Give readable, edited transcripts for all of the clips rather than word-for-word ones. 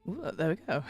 Ooh, there we go.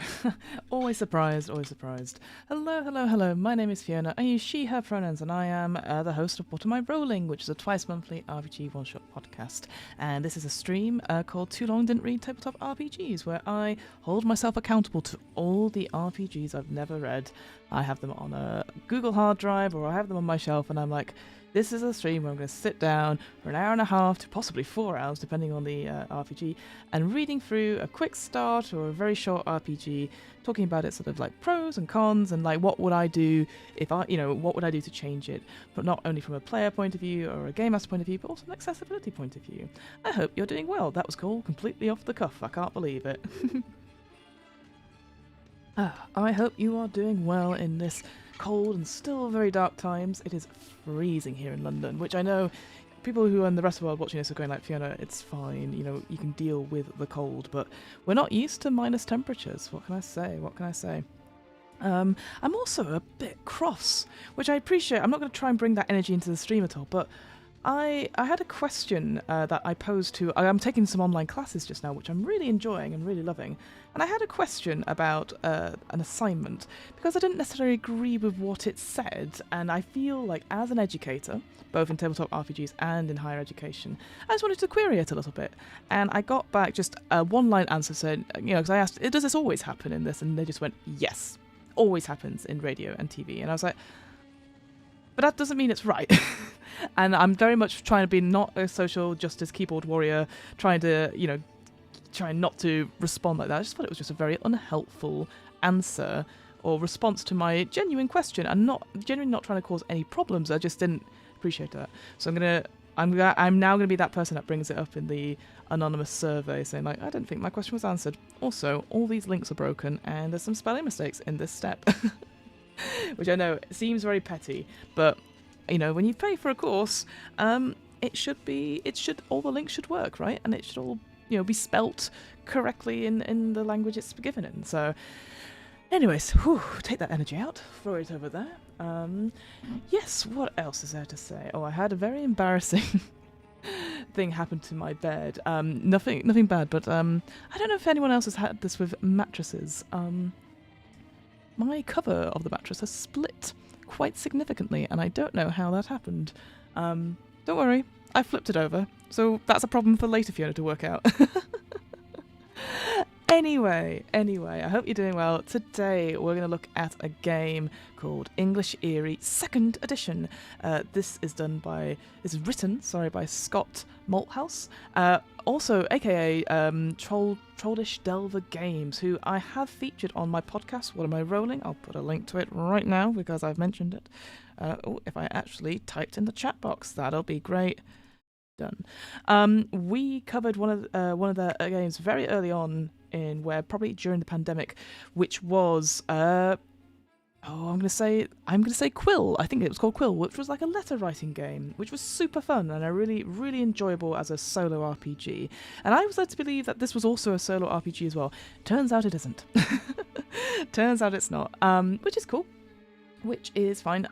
Always surprised, always surprised. Hello, hello, hello. My name is Fiona. I use she, her pronouns, and I am the host of What Am I Rolling, which is a twice monthly RPG one-shot podcast. And this is a stream called Too Long Didn't Read Tabletop RPGs, where I hold myself accountable to all the RPGs I've never read. I have them on a Google hard drive, or I have them on my shelf, and I'm like, this is a stream where I'm going to sit down for an hour and a half to possibly 4 hours, depending on the RPG, and reading through a quick start or a very short RPG, talking about it sort of like pros and cons and like what would I do if what would I do to change it, but not only from a player point of view or a game master point of view, but also an accessibility point of view. I hope you're doing well. That was cool, completely off the cuff. I can't believe it. I hope you are doing well in this cold and still very dark times. It is freezing here in London, which I know people who are in the rest of the world watching this are going like, Fiona, it's fine, you can deal with the cold, but we're not used to minus temperatures. What can I say? I'm also a bit cross, which I appreciate. I'm not going to try and bring that energy into the stream at all, but I had a question that I posed to... I'm taking some online classes just now, which I'm really enjoying and really loving. And I had a question about an assignment, because I didn't necessarily agree with what it said, and I feel like as an educator, both in tabletop RPGs and in higher education, I just wanted to query it a little bit. And I got back just a one-line answer saying, because I asked, does this always happen in this? And they just went, yes, always happens in radio and TV. And I was like, but that doesn't mean it's right. And I'm very much trying to be not a social justice keyboard warrior, trying not to respond like that. I just thought it was just a very unhelpful answer or response to my genuine question, and genuinely not trying to cause any problems. I just didn't appreciate that. So I'm now gonna be that person that brings it up in the anonymous survey, saying like, I don't think my question was answered. Also, all these links are broken, and there's some spelling mistakes in this step. Which I know seems very petty, but when you pay for a course, all the links should work, right? And it should all be spelt correctly in the language it's given in. So anyways, take that energy out, throw it over there. Yes, what else is there to say? I had a very embarrassing thing happen to my bed. Nothing bad, but I don't know if anyone else has had this with mattresses. My cover of the mattress has split quite significantly, and I don't know how that happened. Don't worry, I flipped it over, so that's a problem for later Fiona to work out. Anyway, I hope you're doing well. Today we're going to look at a game called English Eerie 2nd Edition. This is written by Scott Malthouse, also aka Trollish Delver Games, who I have featured on my podcast, What Am I Rolling? I'll put a link to it right now because I've mentioned it. If I actually typed in the chat box, that'll be great. Done. We covered one of the games very early on probably during the pandemic, which was I'm gonna say Quill. I think it was called Quill, which was like a letter writing game, which was super fun and really really enjoyable as a solo RPG. And I was led to believe that this was also a solo RPG as well. Turns out it isn't. Turns out it's not. Which is cool. Which is fine.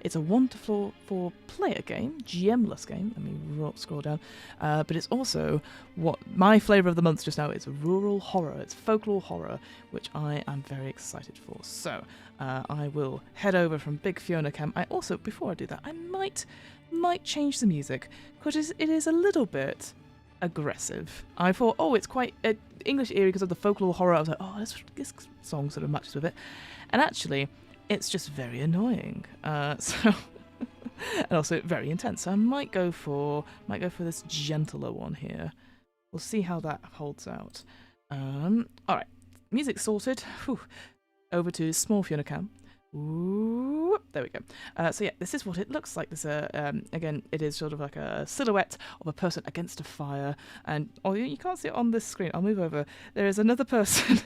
It's a 1-to-4 player game, GM-less game. Let me scroll down. But it's also what my flavour of the month just now is rural horror. It's folklore horror, which I am very excited for. So I will head over from Big Fiona Cam. I also, before I do that, I might change the music because it is a little bit aggressive. I thought, it's quite English Eerie because of the folklore horror. I was like, this song sort of matches with it, and actually, it's just very annoying. And also very intense. So I might go for this gentler one here. We'll see how that holds out. All right, music sorted. Whew. Over to small Fiona Cam. Ooh, there we go. So yeah, this is what it looks like. This again, it is sort of like a silhouette of a person against a fire, and you can't see it on this screen. I'll move over. There is another person.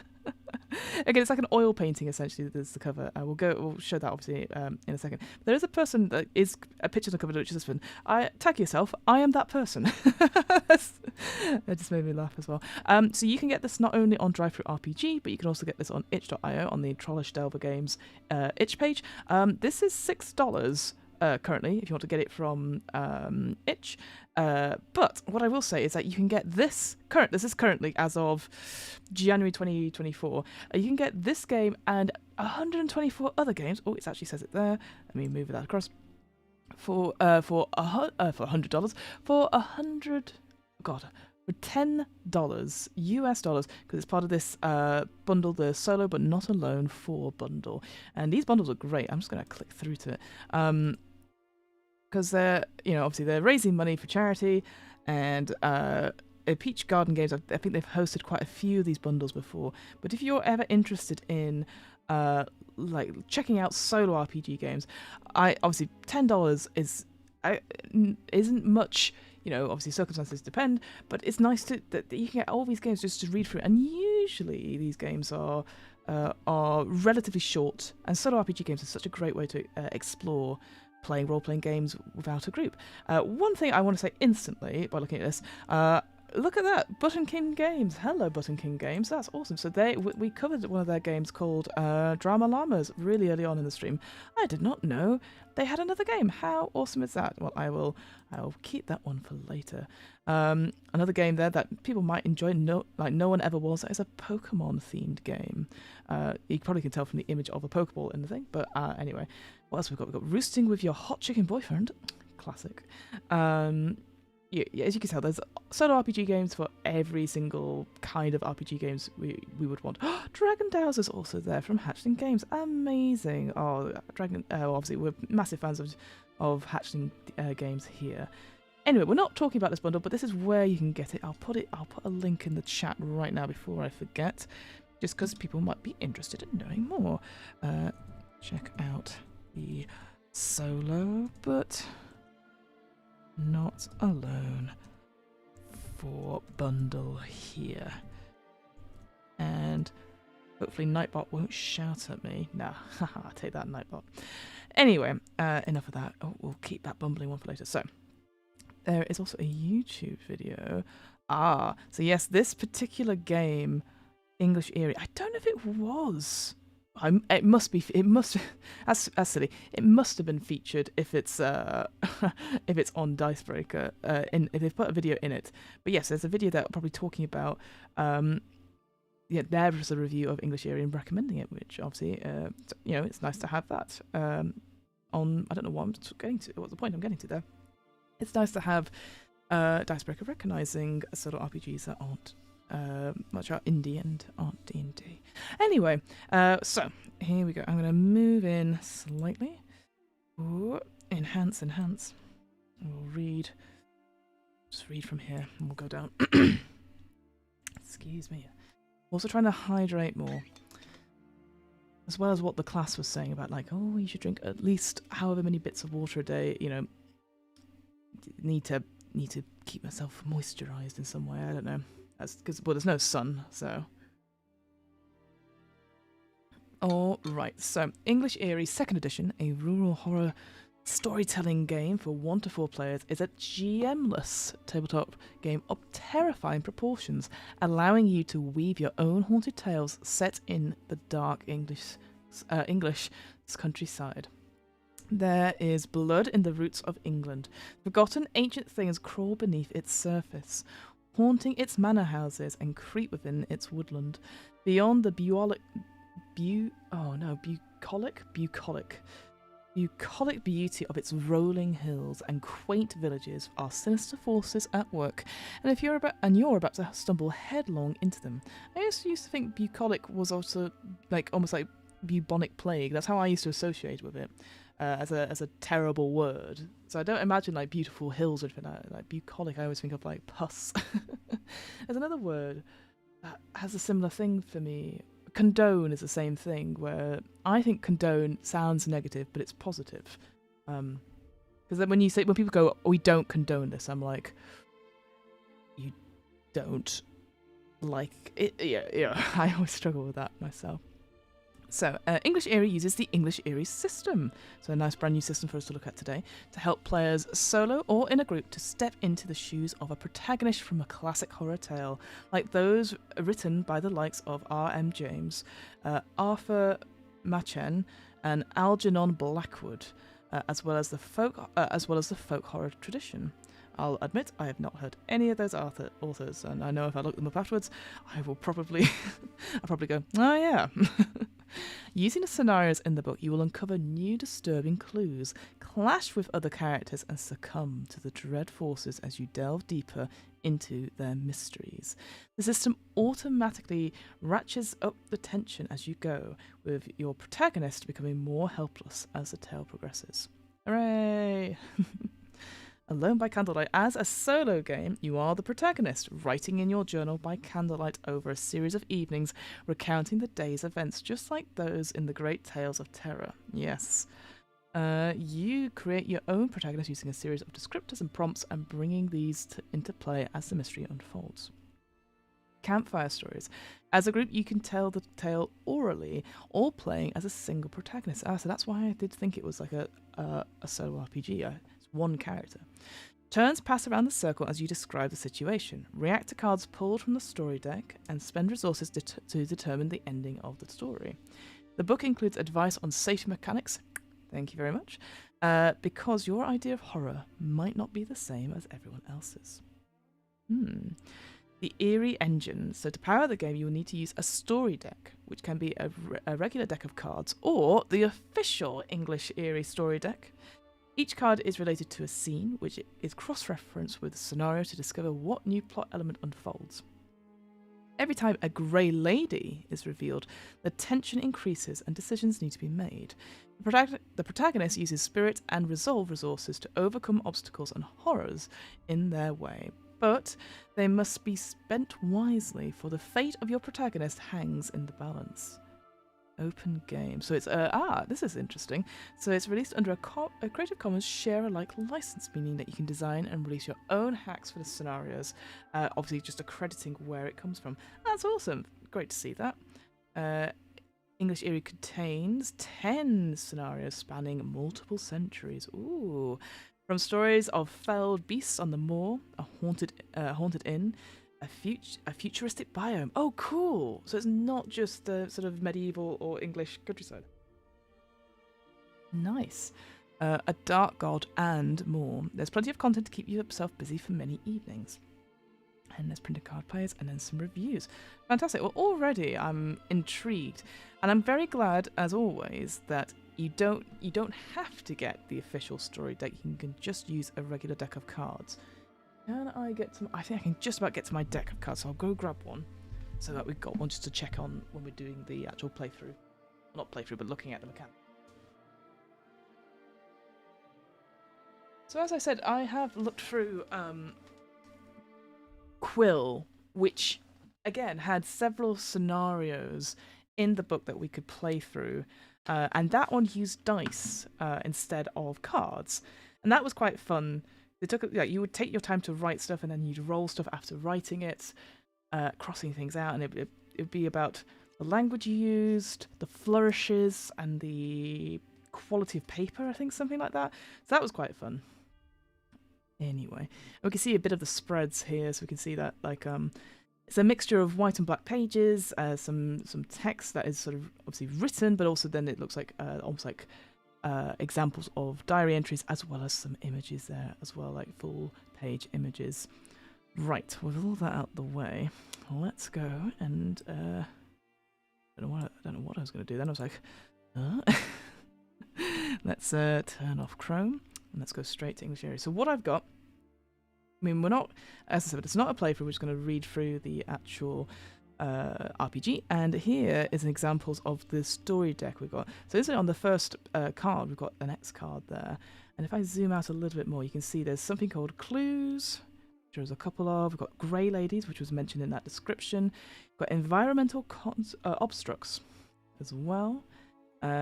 Again, it's like an oil painting essentially. There's the cover. We'll show that obviously in a second. But there is a person that is a picture on the cover, which is this one. Tag yourself. I am that person. That just made me laugh as well. So you can get this not only on DriveThruRPG, but you can also get this on itch.io on the Trollish Delver Games itch page. This is $6 currently if you want to get it from itch. But what I will say is that you can get this is currently as of January 2024. You can get this game and 124 other games. Oh, it actually says it there. Let me move that across. For $100, for $10 US dollars, because it's part of this bundle, the solo but not alone 4 bundle. And these bundles are great. I'm just going to click through to it. Because they're, obviously they're raising money for charity, and Peach Garden Games, I think they've hosted quite a few of these bundles before. But if you're ever interested in like checking out solo RPG games, obviously $10 isn't much. Obviously circumstances depend, but it's nice that you can get all these games just to read through. And usually these games are relatively short, and solo RPG games are such a great way to explore playing role-playing games without a group. One thing I want to say instantly by looking at this, look at that, Button King Games. Hello, Button King Games. That's awesome. So we covered one of their games called Drama Llamas really early on in the stream. I did not know they had another game. How awesome is that? Well, I will keep that one for later. Another game there that people might enjoy, no one ever was, is a Pokemon-themed game. You probably can tell from the image of a Pokeball in the thing, but anyway. What else we've got? We've got Roosting with Your Hot Chicken Boyfriend. Classic. Yeah, as you can tell, there's solo RPG games for every single kind of RPG games we would want. Dragon Dow's is also there from Hatchling Games. Amazing. Obviously we're massive fans of Hatchling Games here. Anyway, we're not talking about this bundle, but this is where you can get it. I'll put a link in the chat right now before I forget, just because people might be interested in knowing more. Check out the solo, but not alone for bundle here. And hopefully Nightbot won't shout at me. Nah, haha, take that, Nightbot. Anyway, enough of that. Oh, we'll keep that bumbling one for later. So, there is also a YouTube video. So yes, this particular game, English Eerie, I don't know if it was. It must. That's silly. It must have been featured if it's if it's on Dicebreaker. If they've put a video in it. But yes, there's a video that probably talking about. There was a review of English Eerie and recommending it, which obviously it's nice to have that on. I don't know what I'm getting to. What's the point I'm getting to there? It's nice to have Dicebreaker recognizing sort of RPGs that aren't. Much are indie and aren't D&D. Anyway, so here we go. I'm going to move in slightly. Ooh, enhance. We'll just read from here and we'll go down. Excuse me. Also trying to hydrate more. As well as what the class was saying about you should drink at least however many bits of water a day, need to keep myself moisturized in some way. I don't know. That's because there's no sun, so. Alright, so English Eerie 2nd edition, a rural horror storytelling game for 1 to 4 players, is a GM-less tabletop game of terrifying proportions, allowing you to weave your own haunted tales set in the dark English countryside. There is blood in the roots of England. Forgotten ancient things crawl beneath its surface, haunting its manor houses and creep within its woodland. Beyond the bucolic beauty of its rolling hills and quaint villages are sinister forces at work, and you're about to stumble headlong into them. I used to think bucolic was also almost like bubonic plague. That's how I used to associate with it. As a terrible word. So I don't imagine beautiful hills or anything like bucolic. I always think of pus. There's another word that has a similar thing for me. Condone is the same thing, where I think condone sounds negative, but it's positive. Because then when people go, we don't condone this, I'm like, you don't like it? Yeah. I always struggle with that myself. So, English Eerie uses the English Eerie system, so a nice brand new system for us to look at today, to help players solo or in a group to step into the shoes of a protagonist from a classic horror tale, like those written by the likes of M.R James, Arthur Machen and Algernon Blackwood. as well as the folk horror tradition. I'll admit I have not heard any of those authors, and I know if I look them up afterwards, I will probably I'll probably go, oh yeah. Using the scenarios in the book, you will uncover new disturbing clues, clash with other characters, and succumb to the dread forces as you delve deeper into their mysteries. The system automatically ratchets up the tension as you go, with your protagonist becoming more helpless as the tale progresses. Hooray! Alone by Candlelight. As a solo game, you are the protagonist, writing in your journal by candlelight over a series of evenings, recounting the day's events, just like those in the Great Tales of Terror. Yes. You create your own protagonist using a series of descriptors and prompts and bringing these into play as the mystery unfolds. Campfire stories. As a group, you can tell the tale orally or playing as a single protagonist. So that's why I did think it was like a solo RPG. It's one character. Turns pass around the circle as you describe the situation. React to cards pulled from the story deck and spend resources to determine the ending of the story. The book includes advice on safety mechanics. Thank you very much. Because your idea of horror might not be the same as everyone else's. The Eerie Engine. So to power the game, you will need to use a story deck, which can be a regular deck of cards, or the official English Eerie story deck. Each card is related to a scene, which is cross-referenced with a scenario to discover what new plot element unfolds. Every time a grey lady is revealed, the tension increases and decisions need to be made. The protagonist uses spirit and resolve resources to overcome obstacles and horrors in their way, but they must be spent wisely, for the fate of your protagonist hangs in the balance. Open game. So it's this is interesting. So it's released under a Creative Commons share-alike license, meaning that you can design and release your own hacks for the scenarios. Obviously, just accrediting where it comes from. That's awesome. Great to see that. English Eerie contains 10 scenarios spanning multiple centuries. Ooh. From stories of felled beasts on the moor, a haunted inn, a futuristic biome. Oh, cool! So it's not just the sort of medieval or English countryside. Nice. A dark god and more. There's plenty of content to keep yourself busy for many evenings. And there's printed card players and then some reviews. Fantastic. Well, already I'm intrigued, and I'm very glad, as always, that you don't have to get the official story deck. You can just use a regular deck of cards. Can I get to... I think I can just about get to my deck of cards, so I'll go grab one so that we've got one just to check on when we're doing the actual playthrough. Not playthrough, but looking at the mechanics. So as I said, I have looked through Quill, which, again, had several scenarios in the book that we could play through. And that one used dice instead of cards. And that was quite fun. You would take your time to write stuff, and then you'd roll stuff after writing it, crossing things out, and it would be about the language you used, the flourishes, and the quality of paper, I think, something like that. So that was quite fun. Anyway, we can see a bit of the spreads here, so we can see that it's a mixture of white and black pages, some text that is sort of obviously written, but also then it looks like almost like examples of diary entries, as well as some images there as well, like full page images. Right, with all that out the way, let's go and I don't know what I was going to do then. I was like, let's turn off Chrome and let's go straight to English Eerie. So what I've got, I mean, we're not, as I said, it's not a playthrough. We're just going to read through the actual RPG, and here is an examples of the story deck we've got. So this is on the first card. We've got an X card there, and if I zoom out a little bit more, you can see there's something called clues, which there's a couple of. We've got grey ladies, which was mentioned in that description. We've got environmental obstructs as well.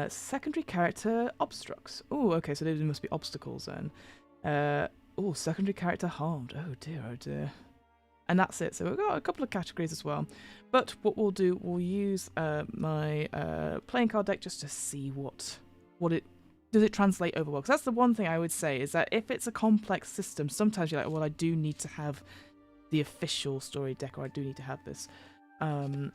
Secondary character obstructs. Oh, okay, so those must be obstacles then. Secondary character harmed. Oh dear. And that's it. So we've got a couple of categories as well. But what we'll do, we'll use my playing card deck just to see what it does it translate over well. Because that's the one thing I would say, is that if it's a complex system, sometimes you're like, well, I do need to have the official story deck, or I do need to have this. And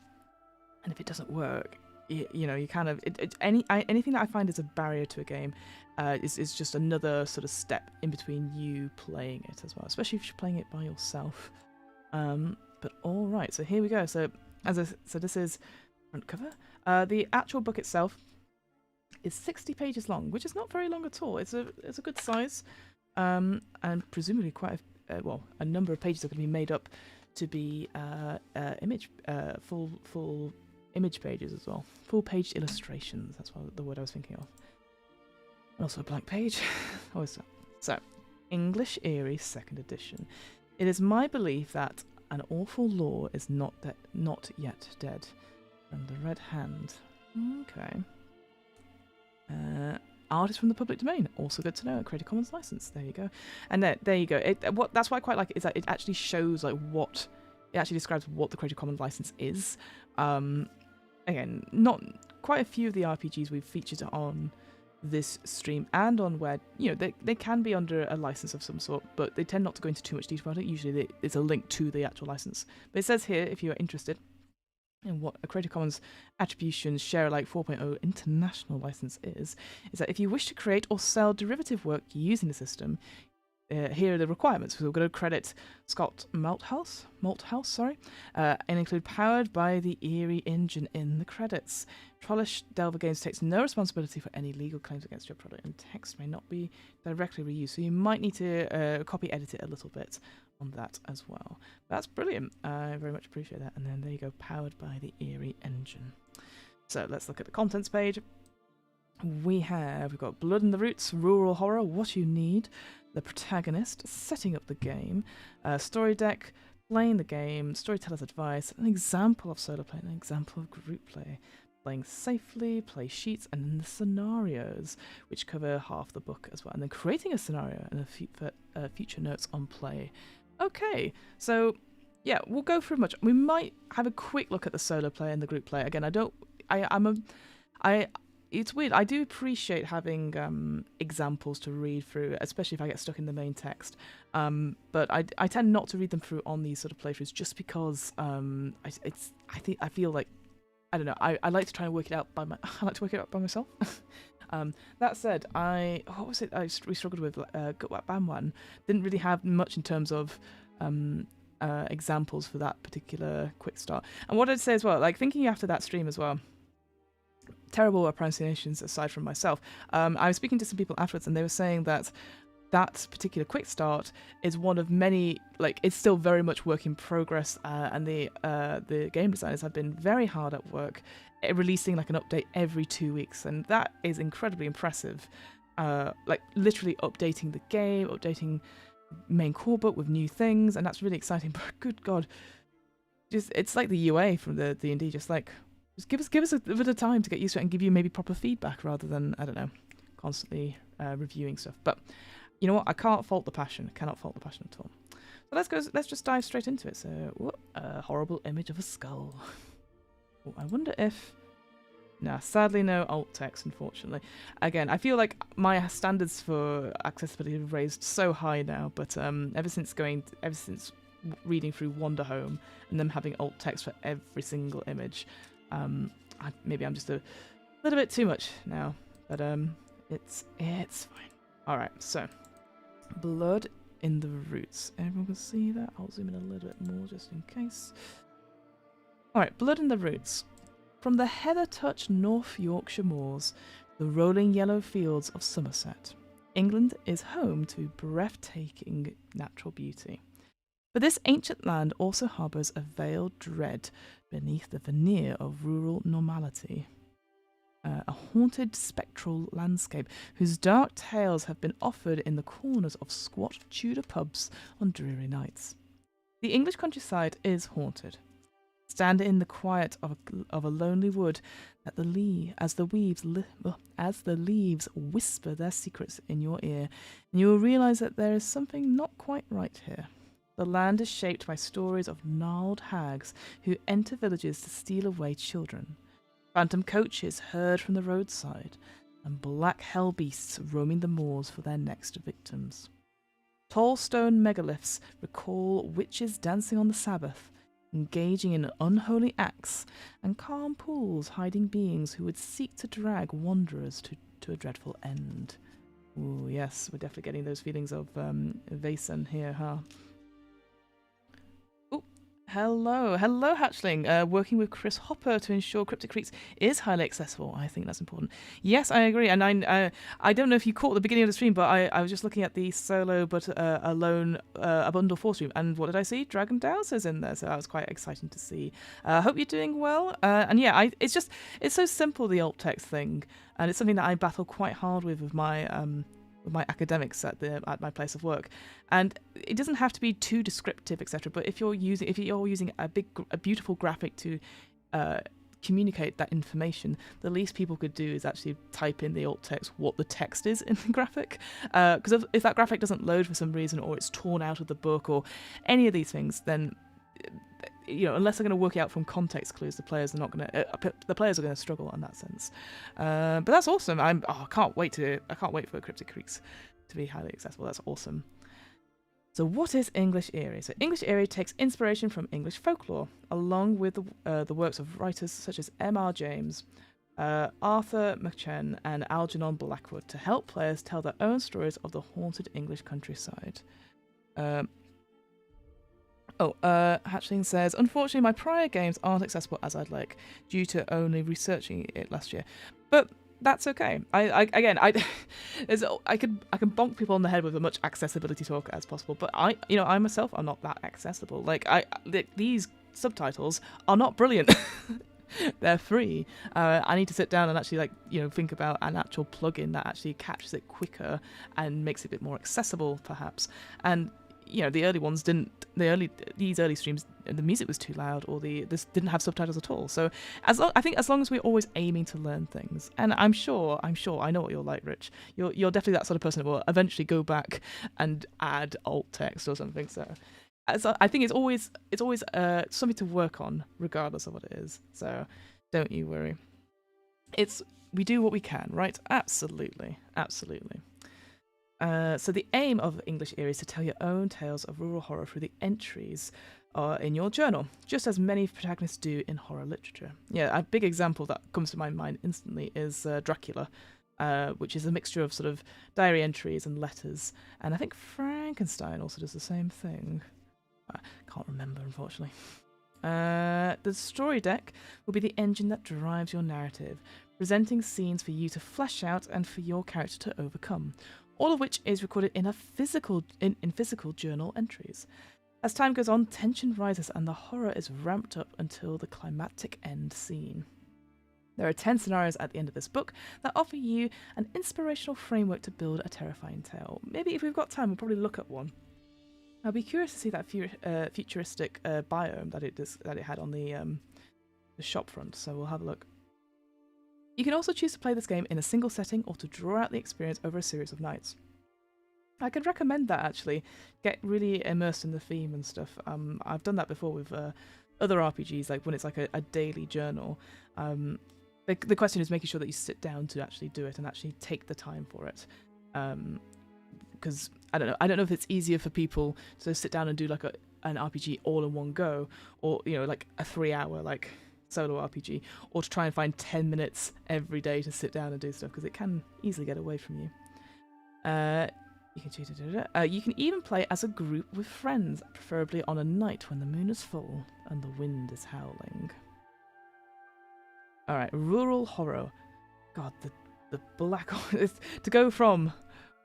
if it doesn't work, you kind of anything that I find is a barrier to a game is just another sort of step in between you playing it as well, especially if you're playing it by yourself. But all right, so here we go. So this is front cover. The actual book itself is 60 pages long, which is not very long at all. It's a good size, and presumably quite a number of pages are going to be made up to be full image pages as well. Full page illustrations. That's what the word I was thinking of. And also a blank page. Always so. English Eerie 2nd edition. It is my belief that an awful law is not yet dead. And the Red Hand. Okay. Art is from the public domain. Also good to know. A Creative Commons license. There you go. And there you go. That's why I quite like it, is that it actually shows like what it actually describes what the Creative Commons license is. Again, not quite a few of the RPGs we've featured on this stream and on where they can be under a license of some sort, but they tend not to go into too much detail about it. Usually there's a link to the actual license. But it says here, if you are interested in what a Creative Commons Attribution Share Alike 4.0 international license is that if you wish to create or sell derivative work using the system, here are the requirements. We're going to credit Scott Malthouse, and include powered by the Eerie Engine in the credits. Trollish Delver Games takes no responsibility for any legal claims against your product, and text may not be directly reused, so you might need to copy edit it a little bit on that as well. That's brilliant. I very much appreciate that. And then there you go, powered by the Eerie Engine. So let's look at the contents page. We've got Blood in the Roots, Rural Horror, What You Need, the protagonist, setting up the game, story deck, playing the game, storyteller's advice, an example of solo play, an example of group play, playing safely, play sheets, and then the scenarios, which cover half the book as well, and then creating a scenario and future notes on play. Okay, so yeah, we'll go through much. We might have a quick look at the solo play and the group play. Again, it's weird. I do appreciate having examples to read through, especially if I get stuck in the main text. But I tend not to read them through on these sort of playthroughs, just because I feel like, I don't know. I like to try and work it out by myself. That said, we struggled with Gutwat Bamwan. Didn't really have much in terms of examples for that particular quick start. And what I'd say as well, like thinking after that stream as well, terrible pronunciations aside from myself, I was speaking to some people afterwards, and they were saying that particular quick start is one of many, like it's still very much work in progress, and the game designers have been very hard at work releasing like an update every 2 weeks, and that is incredibly impressive. Like literally updating the game, updating main core book with new things, and that's really exciting. But good God, it's like the UA from the D&D, just give us a bit of time to get used to it and give you maybe proper feedback rather than, I don't know, constantly reviewing stuff. But you know what? I can't fault the passion. Cannot fault the passion at all. So let's just dive straight into it. So, a horrible image of a skull. Oh, I wonder if... Nah, sadly no alt text, unfortunately. Again, I feel like my standards for accessibility have raised so high now, but ever since reading through Wander Home and them having alt text for every single image, maybe I'm just a little bit too much now, but it's fine. All right, so Blood in the Roots. Everyone can see that. I'll zoom in a little bit more just in case. All right, Blood in the Roots. From the heather-touched North Yorkshire moors, the rolling yellow fields of Somerset, England is home to breathtaking natural beauty. But this ancient land also harbours a veiled dread beneath the veneer of rural normality. A haunted spectral landscape whose dark tales have been offered in the corners of squat Tudor pubs on dreary nights. The English countryside is haunted. Stand in the quiet of a lonely wood as the leaves whisper their secrets in your ear, and you will realise that there is something not quite right here. The land is shaped by stories of gnarled hags who enter villages to steal away children, phantom coaches heard from the roadside, and black hell beasts roaming the moors for their next victims. Tall stone megaliths recall witches dancing on the Sabbath, engaging in unholy acts, and calm pools hiding beings who would seek to drag wanderers to a dreadful end. Ooh, yes, we're definitely getting those feelings of Vaesen here, huh? Hello, Hatchling. Working with Chris Hopper to ensure Cryptic Creeks is highly accessible. I think that's important. Yes, I agree. And I don't know if you caught the beginning of the stream, but I was just looking at the solo but alone a bundle 4 stream, and what did I see? Dragon Dowser's in there, so that was quite exciting to see. I hope you're doing well. And yeah, it's so simple, the alt text thing, and it's something that I battle quite hard with my academics at my place of work, and it doesn't have to be too descriptive, etc. But if you're using a beautiful graphic to communicate that information, the least people could do is actually type in the alt text what the text is in the graphic. Because if that graphic doesn't load for some reason, or it's torn out of the book, or any of these things, then unless they're going to work it out from context clues, the players are not going to. The players are going to struggle in that sense. But that's awesome. I can't wait for Cryptic Creeks to be highly accessible. That's awesome. So what is English Eerie? So English Eerie takes inspiration from English folklore, along with the works of writers such as M.R. James, Arthur Machen and Algernon Blackwood, to help players tell their own stories of the haunted English countryside. Hatchling says, unfortunately, my prior games aren't accessible as I'd like, due to only researching it last year. But that's okay. I can bonk people on the head with as much accessibility talk as possible. But I myself are not that accessible. These subtitles are not brilliant. They're free. I need to sit down and actually think about an actual plugin that actually captures it quicker and makes it a bit more accessible, perhaps. And the early ones didn't. These early streams, the music was too loud, or this didn't have subtitles at all. So I think as long as we're always aiming to learn things, and I'm sure I know what you're like, Rich. You're definitely that sort of person that will eventually go back and add alt text or something. So I think it's always something to work on, regardless of what it is. So don't you worry. We do what we can, right? Absolutely. So the aim of English Eerie is to tell your own tales of rural horror through the entries in your journal, just as many protagonists do in horror literature. Yeah, a big example that comes to my mind instantly is Dracula, which is a mixture of sort of diary entries and letters, and I think Frankenstein also does the same thing. I can't remember, unfortunately. The story deck will be the engine that drives your narrative, presenting scenes for you to flesh out and for your character to overcome, all of which is recorded in physical journal entries. As time goes on, tension rises and the horror is ramped up until the climactic end scene. There are 10 scenarios at the end of this book that offer you an inspirational framework to build a terrifying tale. Maybe if we've got time, we'll probably look at one. I'll be curious to see that futuristic biome that it had on the shop front, so we'll have a look. You can also choose to play this game in a single setting or to draw out the experience over a series of nights. I could recommend that, actually. Get really immersed in the theme and stuff. I've done that before with other RPGs, like when it's like a daily journal. The question is making sure that you sit down to actually do it and actually take the time for it. Because I don't know if it's easier for people to sit down and do like an RPG all in one go, or like a 3-hour solo RPG, or to try and find 10 minutes every day to sit down and do stuff, because it can easily get away from you. You can even play as a group with friends, preferably on a night when the moon is full and the wind is howling. Alright, rural horror. God, the black... to go from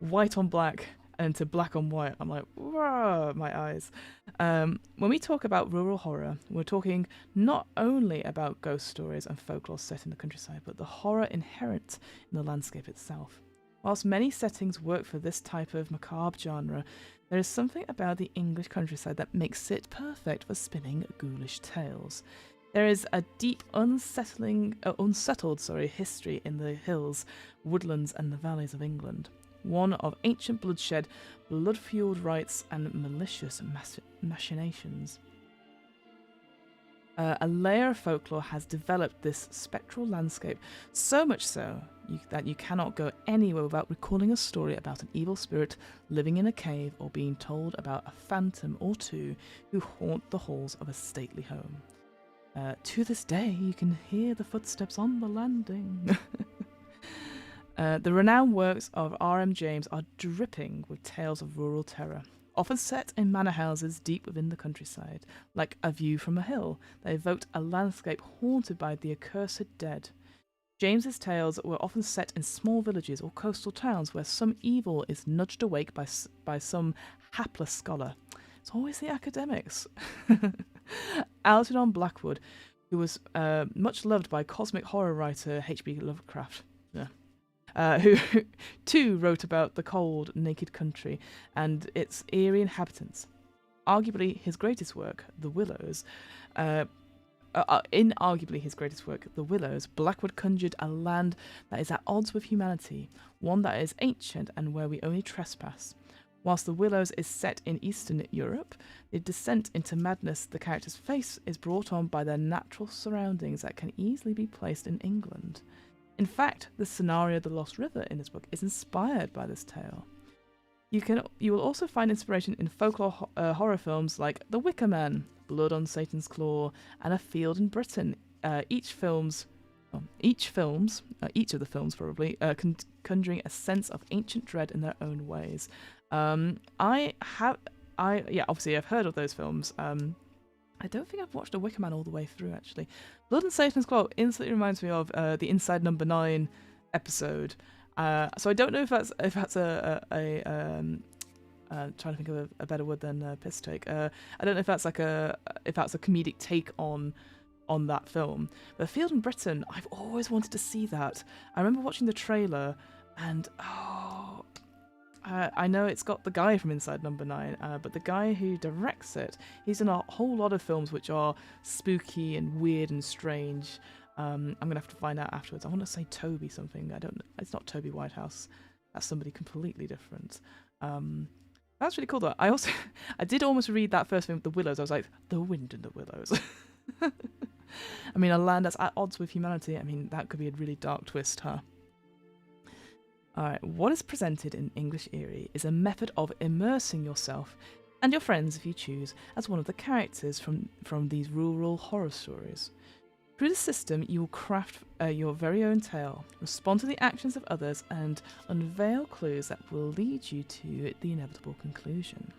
white on black and to black on white, I'm like, whoa, my eyes. When we talk about rural horror, we're talking not only about ghost stories and folklore set in the countryside, but the horror inherent in the landscape itself. Whilst many settings work for this type of macabre genre, there is something about the English countryside that makes it perfect for spinning ghoulish tales. There is a deep, unsettled history in the hills, woodlands and the valleys of England. One of ancient bloodshed, blood-fueled rites, and malicious machinations. A layer of folklore has developed this spectral landscape, so much so that you cannot go anywhere without recalling a story about an evil spirit living in a cave or being told about a phantom or two who haunt the halls of a stately home. To this day, you can hear the footsteps on the landing. The renowned works of M.R James are dripping with tales of rural terror, often set in manor houses deep within the countryside. Like A View from a Hill, they evoked a landscape haunted by the accursed dead. James's tales were often set in small villages or coastal towns where some evil is nudged awake by some hapless scholar. It's always the academics. Algernon Blackwood, who was much loved by cosmic horror writer H.P. Lovecraft, who too wrote about the cold, naked country and its eerie inhabitants. Arguably his greatest work, The Willows, Blackwood conjured a land that is at odds with humanity, one that is ancient and where we only trespass. Whilst The Willows is set in Eastern Europe, the descent into madness the characters face is brought on by their natural surroundings that can easily be placed in England. In fact, the scenario of the Lost River in this book is inspired by this tale. You will also find inspiration in folklore horror films like The Wicker Man, Blood on Satan's Claw, and A Field in Britain. Each of the films probably conjuring a sense of ancient dread in their own ways. Obviously I've heard of those films. I don't think I've watched The Wicker Man all the way through, actually. Blood and Satan's Claw instantly reminds me of the Inside Number 9 episode. So I don't know if that's trying to think of a better word than piss take. I don't know if that's a comedic take on that film. But Field in Britain, I've always wanted to see that. I remember watching the trailer, and I know it's got the guy from Inside Number 9, but the guy who directs it, he's done a whole lot of films which are spooky and weird and strange. I'm going to have to find out afterwards. I want to say Toby something. I don't know. It's not Toby Whitehouse. That's somebody completely different. That's really cool, though. I did almost read that first film, The Willows. I was like, The Wind in the Willows. I mean, a land that's at odds with humanity. I mean, that could be a really dark twist, huh? Alright, what is presented in English Eerie is a method of immersing yourself, and your friends if you choose, as one of the characters from these rural horror stories. Through the system, you will craft your very own tale, respond to the actions of others, and unveil clues that will lead you to the inevitable conclusion.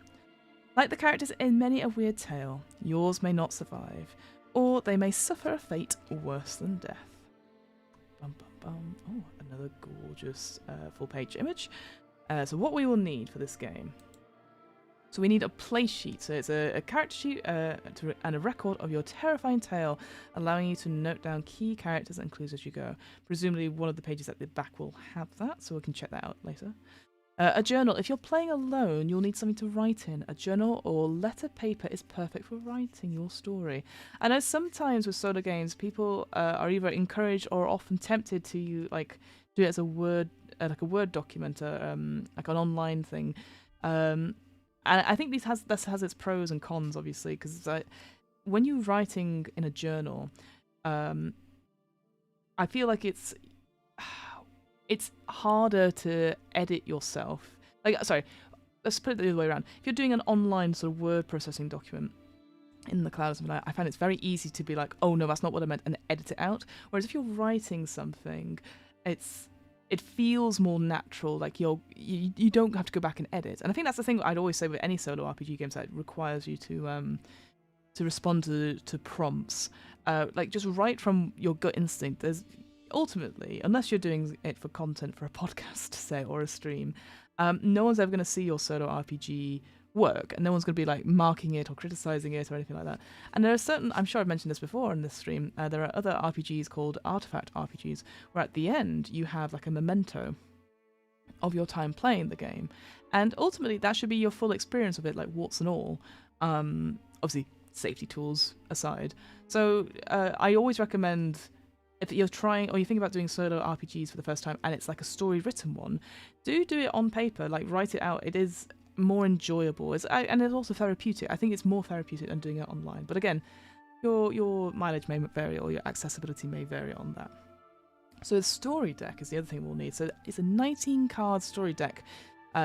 Like the characters in many a weird tale, yours may not survive, or they may suffer a fate worse than death. Bum, bum, bum. Oh, another gorgeous full-page image. So what we will need for this game. So we need a play sheet. So it's a character sheet and a record of your terrifying tale, allowing you to note down key characters and clues as you go. Presumably one of the pages at the back will have that, so we can check that out later. A journal. If you're playing alone, you'll need something to write in. A journal or letter paper is perfect for writing your story. I know sometimes with solo games, people are either encouraged or often tempted to do it as a Word document, like an online thing. And I think this has its pros and cons, obviously, because when you're writing in a journal, I feel like it's harder to edit yourself. Let's put it the other way around. If you're doing an online sort of word processing document in the cloud or something, I find it's very easy to be like, oh no, that's not what I meant, and edit it out. Whereas if you're writing something, it feels more natural, like you don't have to go back and edit. And I think that's the thing I'd always say with any solo RPG games, that it requires you to respond to prompts. Just write from your gut instinct. There's ultimately, unless you're doing it for content for a podcast, say, or a stream, no one's ever going to see your solo RPG work, and no one's going to be like marking it or criticizing it or anything like that. And there are certain, I'm sure I've mentioned this before in this stream, there are other RPGs called artifact RPGs, where at the end you have like a memento of your time playing the game, and ultimately that should be your full experience of it, like warts and all. Obviously safety tools aside. So I always recommend, if you're trying or you think about doing solo RPGs for the first time and it's like a story written one, do it on paper, like write it out. It is more enjoyable, and it's also therapeutic. I think it's more therapeutic than doing it online. But again, your mileage may vary or your accessibility may vary on that. So the story deck is the other thing we'll need. So it's a 19-card story deck,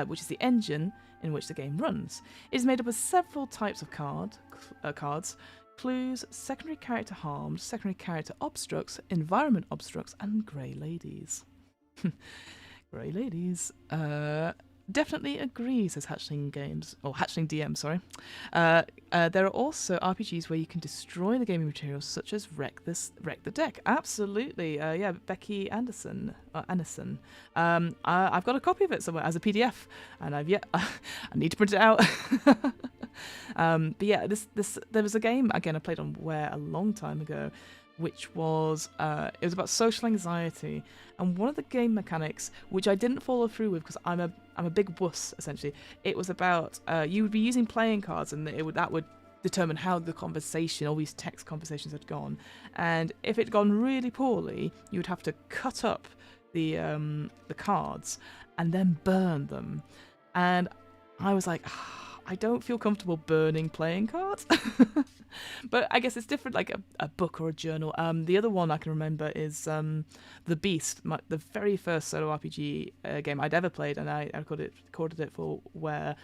which is the engine in which the game runs. It is made up of several types of cards, clues, secondary character harms, secondary character obstructs, environment obstructs, and grey ladies. Grey ladies. Definitely agree, says Hatchling Games, or Hatchling DM, sorry. There are also RPGs where you can destroy the gaming materials, such as Wreck the Deck. Absolutely, yeah, Becky Anderson. I've got a copy of it somewhere as a PDF, and I need to print it out. But yeah, there was a game again I played on Ware a long time ago, which was it was about social anxiety, and one of the game mechanics, which I didn't follow through with because I'm a big wuss essentially. It was about you would be using playing cards, and that would determine how the conversation, all these text conversations had gone, and if it had gone really poorly, you would have to cut up the cards and then burn them, and I was like, I don't feel comfortable burning playing cards. But I guess it's different, like a book or a journal. The other one I can remember is The Beast, the very first solo RPG game I'd ever played, and I recorded it for Where.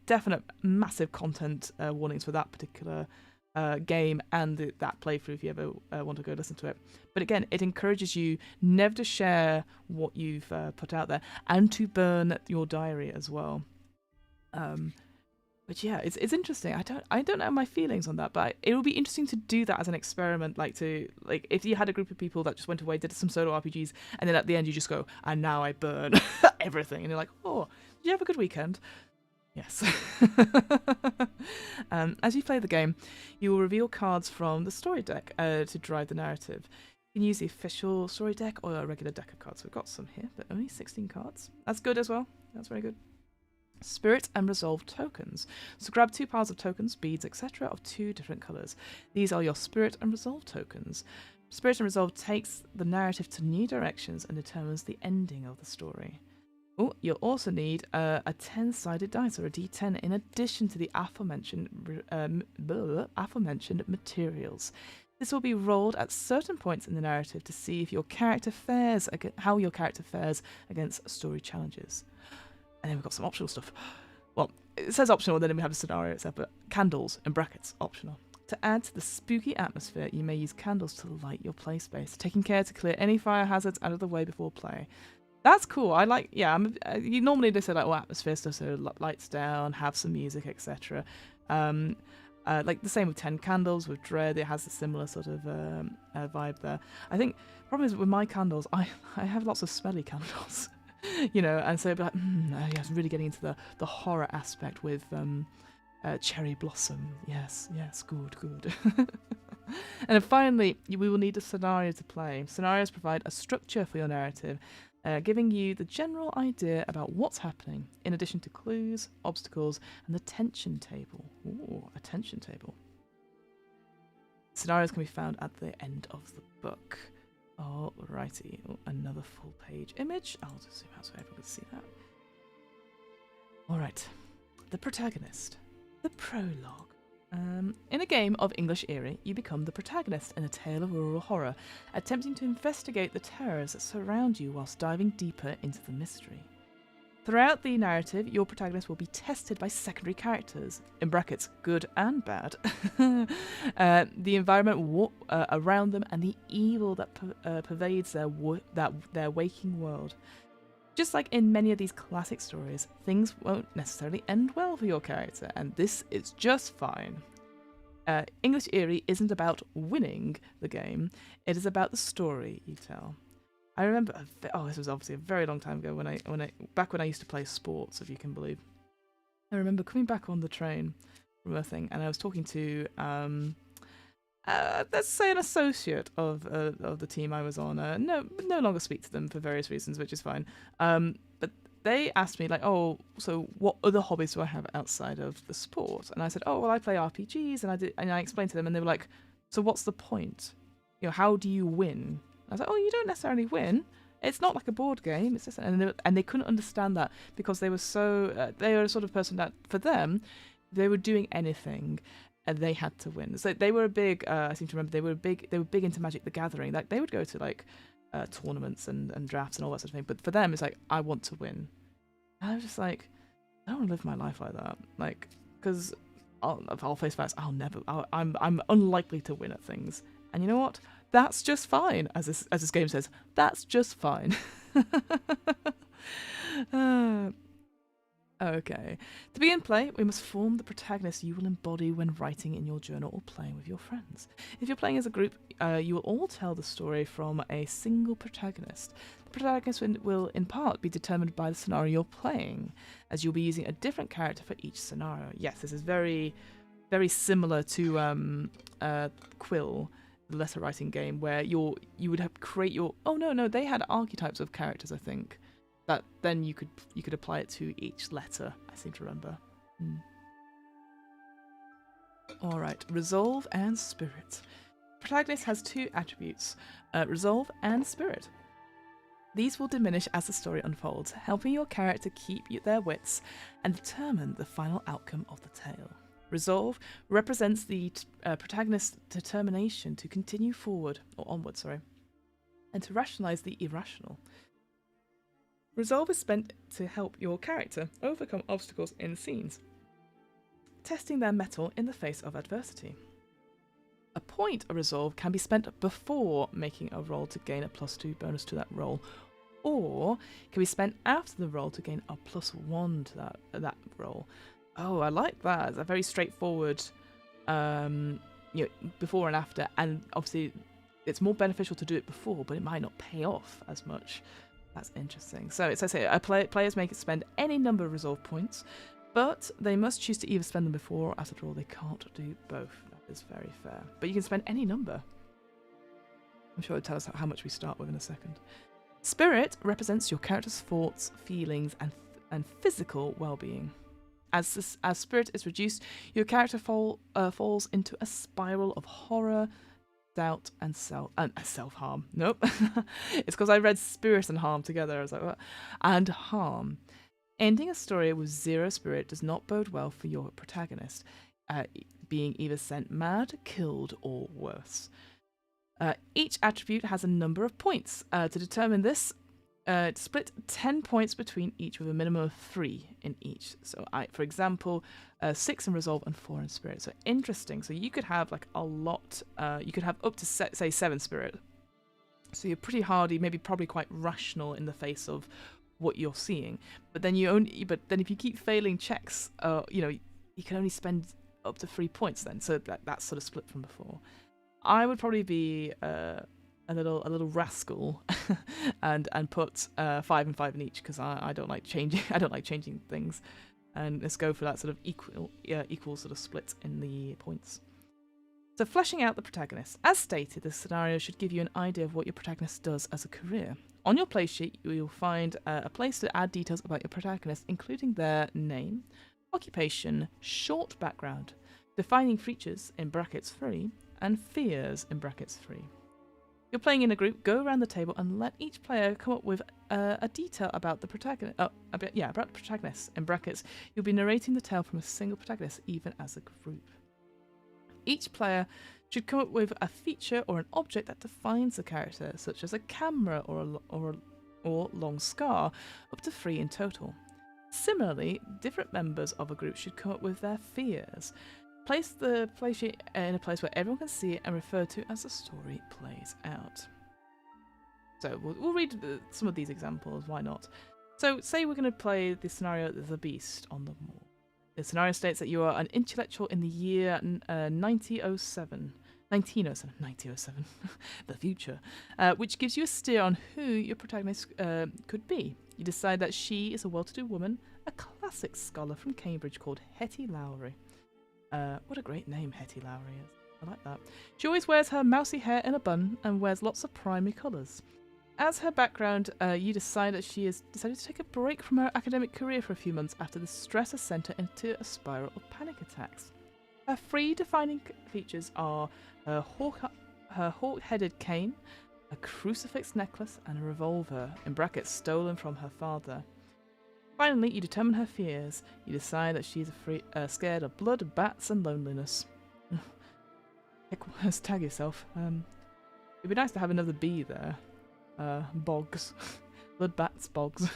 Definite massive content warnings for that particular game and that playthrough if you ever want to go listen to it. But again, it encourages you never to share what you've put out there and to burn your diary as well. But yeah, it's interesting. I don't know my feelings on that, but it would be interesting to do that as an experiment. Like if you had a group of people that just went away, did some solo RPGs, and then at the end you just go, and now I burn everything, and you're like, oh, did you have a good weekend? Yes. As you play the game, you will reveal cards from the story deck to drive the narrative. You can use the official story deck or a regular deck of cards. We've got some here, but only 16 cards. That's good as well. That's very good. Spirit and Resolve tokens. So grab 2 piles of tokens, beads, etc. of 2 different colours. These are your Spirit and Resolve tokens. Spirit and Resolve takes the narrative to new directions and determines the ending of the story. Oh, you'll also need a 10-sided dice, or a D10, in addition to the aforementioned materials. This will be rolled at certain points in the narrative to see if how your character fares against story challenges. And then we've got some optional stuff. Well, it says optional, then we have a scenario itself, but candles, in brackets, optional. To add to the spooky atmosphere, you may use candles to light your play space, taking care to clear any fire hazards out of the way before play. That's cool. I like, yeah, you normally they say like, atmosphere stuff, so lights down, have some music, etc. Like the same with 10 Candles, with Dread, it has a similar sort of vibe there. I think the problem is with my candles, I have lots of smelly candles. You know, and so it'd be like, yeah, really getting into the horror aspect with Cherry Blossom. Yes, good. And then finally, we will need a scenario to play. Scenarios provide a structure for your narrative, giving you the general idea about what's happening, in addition to clues, obstacles, and the tension table. Ooh, a tension table. Scenarios can be found at the end of the book. Alrighty, another full page image. I'll just zoom out so everyone can see that. Alright, the protagonist. The prologue. In a game of English Eerie, you become the protagonist in a tale of rural horror, attempting to investigate the terrors that surround you whilst diving deeper into the mystery. Throughout the narrative, your protagonist will be tested by secondary characters, in brackets, good and bad, the environment around them, and the evil that pervades their waking world. Just like in many of these classic stories, things won't necessarily end well for your character, and this is just fine. English Eerie isn't about winning the game, it is about the story you tell. I remember, this was obviously a very long time ago when I used to play sports, if you can believe. I remember coming back on the train from a thing, and I was talking to, let's say, an associate of the team I was on. No longer speak to them for various reasons, which is fine. But they asked me, like, oh, so what other hobbies do I have outside of the sport? And I said, oh, well, I play RPGs, and I explained to them, and they were like, so what's the point? You know, how do you win? I was like, oh, you don't necessarily win. It's not like a board game. It's just, and they couldn't understand that because they were they were the sort of person that, for them, they were doing anything and they had to win. So they were a big, I seem to remember, they were big into Magic the Gathering. Like, they would go to, like, tournaments and drafts and all that sort of thing. But for them, it's like, I want to win. And I was just like, I don't want to live my life like that. Like, because I'll face facts, I'm unlikely to win at things. And you know what? That's just fine, as this game says. That's just fine. Okay. To begin play, we must form the protagonist you will embody when writing in your journal or playing with your friends. If you're playing as a group, you will all tell the story from a single protagonist. The protagonist will in part be determined by the scenario you're playing, as you'll be using a different character for each scenario. Yes, this is very, very similar to Quill, the letter writing game, where you would have to create your... Oh, no, they had archetypes of characters, I think. That then you could apply it to each letter, I seem to remember. Alright, resolve and spirit. Protagonist has 2 attributes, resolve and spirit. These will diminish as the story unfolds, helping your character keep their wits and determine the final outcome of the tale. Resolve represents the protagonist's determination to continue forward, or onward, and to rationalise the irrational. Resolve is spent to help your character overcome obstacles in scenes, testing their mettle in the face of adversity. A point of resolve can be spent before making a roll to gain a +2 bonus to that roll, or can be spent after the roll to gain a +1 to that roll. Oh, I like that. It's a very straightforward, before and after, and obviously it's more beneficial to do it before, but it might not pay off as much. That's interesting. So it says here, players may spend any number of resolve points, but they must choose to either spend them before or after the roll. They can't do both. That is very fair. But you can spend any number. I'm sure it'll tell us how much we start with in a second. Spirit represents your character's thoughts, feelings, and physical well-being. As spirit is reduced, your character falls into a spiral of horror, doubt, and self-harm. Nope. It's because I read spirit and harm together. I was like, what? And harm. Ending a story with 0 spirit does not bode well for your protagonist, being either sent mad, killed, or worse. Each attribute has a number of points. To determine this, split 10 points between each with a minimum of 3 in each. So, for example, 6 in resolve and 4 in spirit. So interesting. So you could have like a lot. You could have up to say 7 spirit. So you're pretty hardy, maybe probably quite rational in the face of what you're seeing. But then if you keep failing checks, you can only spend up to 3 points then. So that's sort of split from before. I would probably be a little rascal and put 5 and 5 in each, because I don't like changing. I don't like changing things, and let's go for that sort of equal sort of split in the points. So fleshing out the protagonist. As stated, this scenario should give you an idea of what your protagonist does as a career. On your play sheet, you'll find a place to add details about your protagonist, including their name, occupation, short background, defining features in brackets 3, and fears in brackets 3. You're playing in a group, go around the table and let each player come up with a detail about the protagonist. About the protagonist. In brackets, you'll be narrating the tale from a single protagonist, even as a group. Each player should come up with a feature or an object that defines the character, such as a camera or long scar, up to 3 in total. Similarly, different members of a group should come up with their fears. Place the play sheet in a place where everyone can see it and refer to as the story plays out. So we'll read some of these examples, why not? So say we're going to play the scenario The Beast on the Moor. The scenario states that you are an intellectual in the year 1907, the future, which gives you a steer on who your protagonist could be. You decide that she is a well-to-do woman, a classic scholar from Cambridge called Hetty Lowry. What a great name Hetty Lowry is. I like that. She always wears her mousy hair in a bun and wears lots of primary colours. As her background, you decide that she has decided to take a break from her academic career for a few months after the stress has sent her into a spiral of panic attacks. Her 3 defining features are her hawk-headed cane, a crucifix necklace, and a revolver, in brackets, stolen from her father. Finally, you determine her fears. You decide that she's scared of blood, bats, and loneliness. Tag yourself. It'd be nice to have another B there. bogs. Bloodbats, bogs.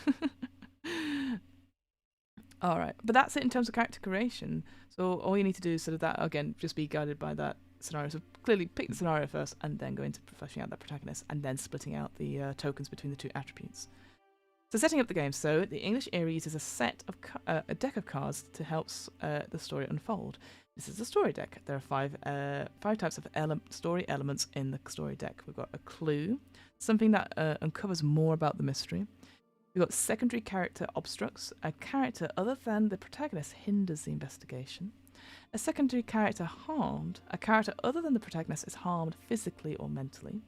Alright, but that's it in terms of character creation. So all you need to do is sort of that, again, just be guided by that scenario. So clearly pick the scenario first and then go into fleshing out that protagonist and then splitting out the tokens between the two attributes. So setting up the game. So the English Eerie uses a deck of cards to help the story unfold. This is a story deck. There are five types of story elements in the story deck. We've got a clue, something that uncovers more about the mystery. We've got secondary character obstructs. A character other than the protagonist hinders the investigation. A secondary character harmed. A character other than the protagonist is harmed physically or mentally.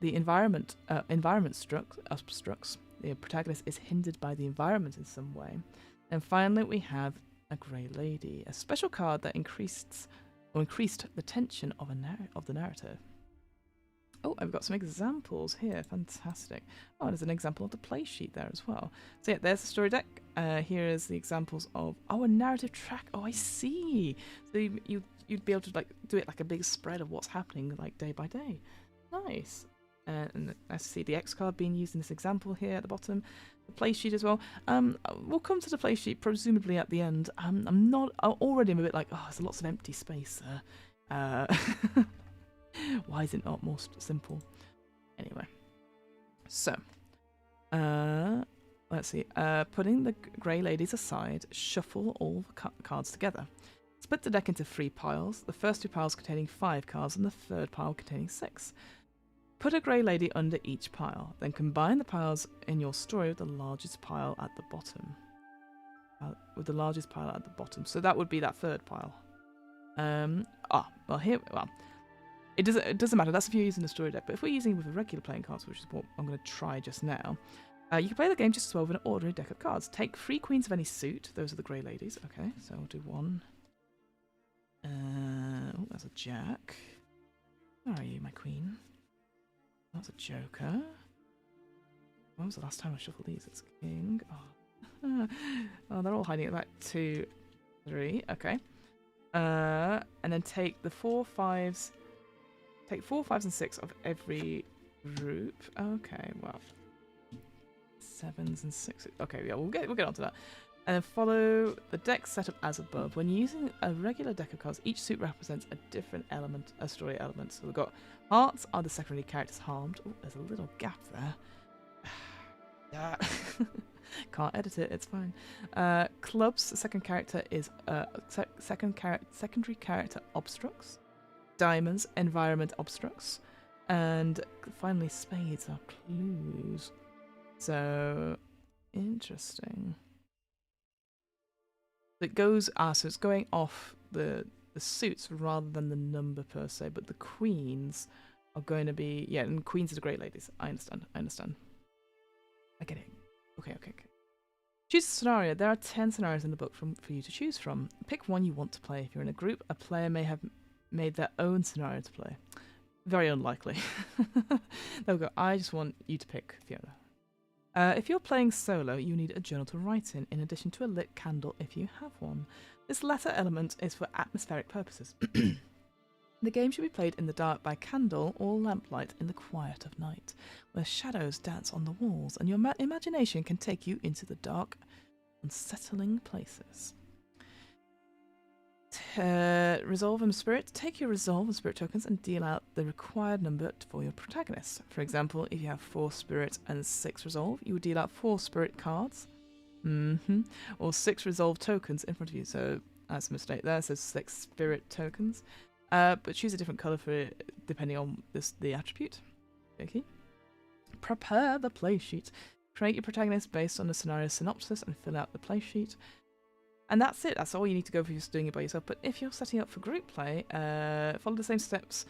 The environment obstructs. The protagonist is hindered by the environment in some way. And finally, we have a Grey Lady, a special card that increased the tension of the narrative. Oh, I've got some examples here. Fantastic. Oh, there's an example of the play sheet there as well. So yeah, there's the story deck. Here is the examples of a narrative track. Oh, I see. So you'd be able to like do it like a big spread of what's happening like day by day. Nice. And I see the X card being used in this example here at the bottom. The play sheet as well. We'll come to the play sheet presumably at the end. I'm a bit like, oh, there's lots of empty space there. Why is it not more simple? Anyway, so let's see. Putting the Grey Ladies aside, shuffle all the cards together. Split the deck into 3 piles. The first 2 piles containing 5 cards, and the third pile containing 6. Put a Grey Lady under each pile. Then combine the piles in your story with the largest pile at the bottom. So that would be that third pile. It doesn't matter. That's if you're using a story deck. But if we're using it with a regular playing cards, which is what I'm going to try just now, you can play the game just as well with an ordinary deck of cards. Take 3 queens of any suit. Those are the Grey Ladies. Okay, so I'll do 1. Oh, that's a jack. Where are you, my queen? That's a joker. When was the last time I shuffled these? It's king. Oh, they're all hiding at about 2, 3. Okay. And then take the 4 5s. Take 4 5s and 6 of every group. Okay, well, 7s and 6s. Okay, yeah, we'll get onto that. And then follow the deck setup as above. When using a regular deck of cards, each suit represents a different element, a story element. So we've got hearts are the secondary characters harmed. Oh, there's a little gap there. Can't edit it, it's fine. Clubs, the second character is secondary character obstructs. Diamonds, environment obstructs. And finally, spades are clues. So, interesting. It goes, so it's going off the suits rather than the number per se, but the queens are going to be, yeah, and queens are the Grey Ladies. I understand. I get it. Okay. Choose a scenario. There are 10 scenarios in the book for you to choose from. Pick one you want to play. If you're in a group, a player may have made their own scenario to play. Very unlikely. They'll go, I just want you to pick Fiona. If you're playing solo, you need a journal to write in addition to a lit candle if you have one. This latter element is for atmospheric purposes. The game should be played in the dark by candle or lamplight in the quiet of night, where shadows dance on the walls and your imagination can take you into the dark, unsettling places. Resolve and Spirit. Take your Resolve and Spirit tokens and deal out the required number for your protagonist. For example, if you have 4 Spirit and 6 Resolve, you would deal out 4 Spirit cards. Or 6 Resolve tokens in front of you. So that's a mistake there. So 6 Spirit tokens. But choose a different colour for it depending on the attribute. Okay. Prepare the play sheet. Create your protagonist based on the scenario synopsis and fill out the play sheet. And that's it. That's all you need to go for if you're doing it by yourself. But if you're setting up for group play, follow the same steps.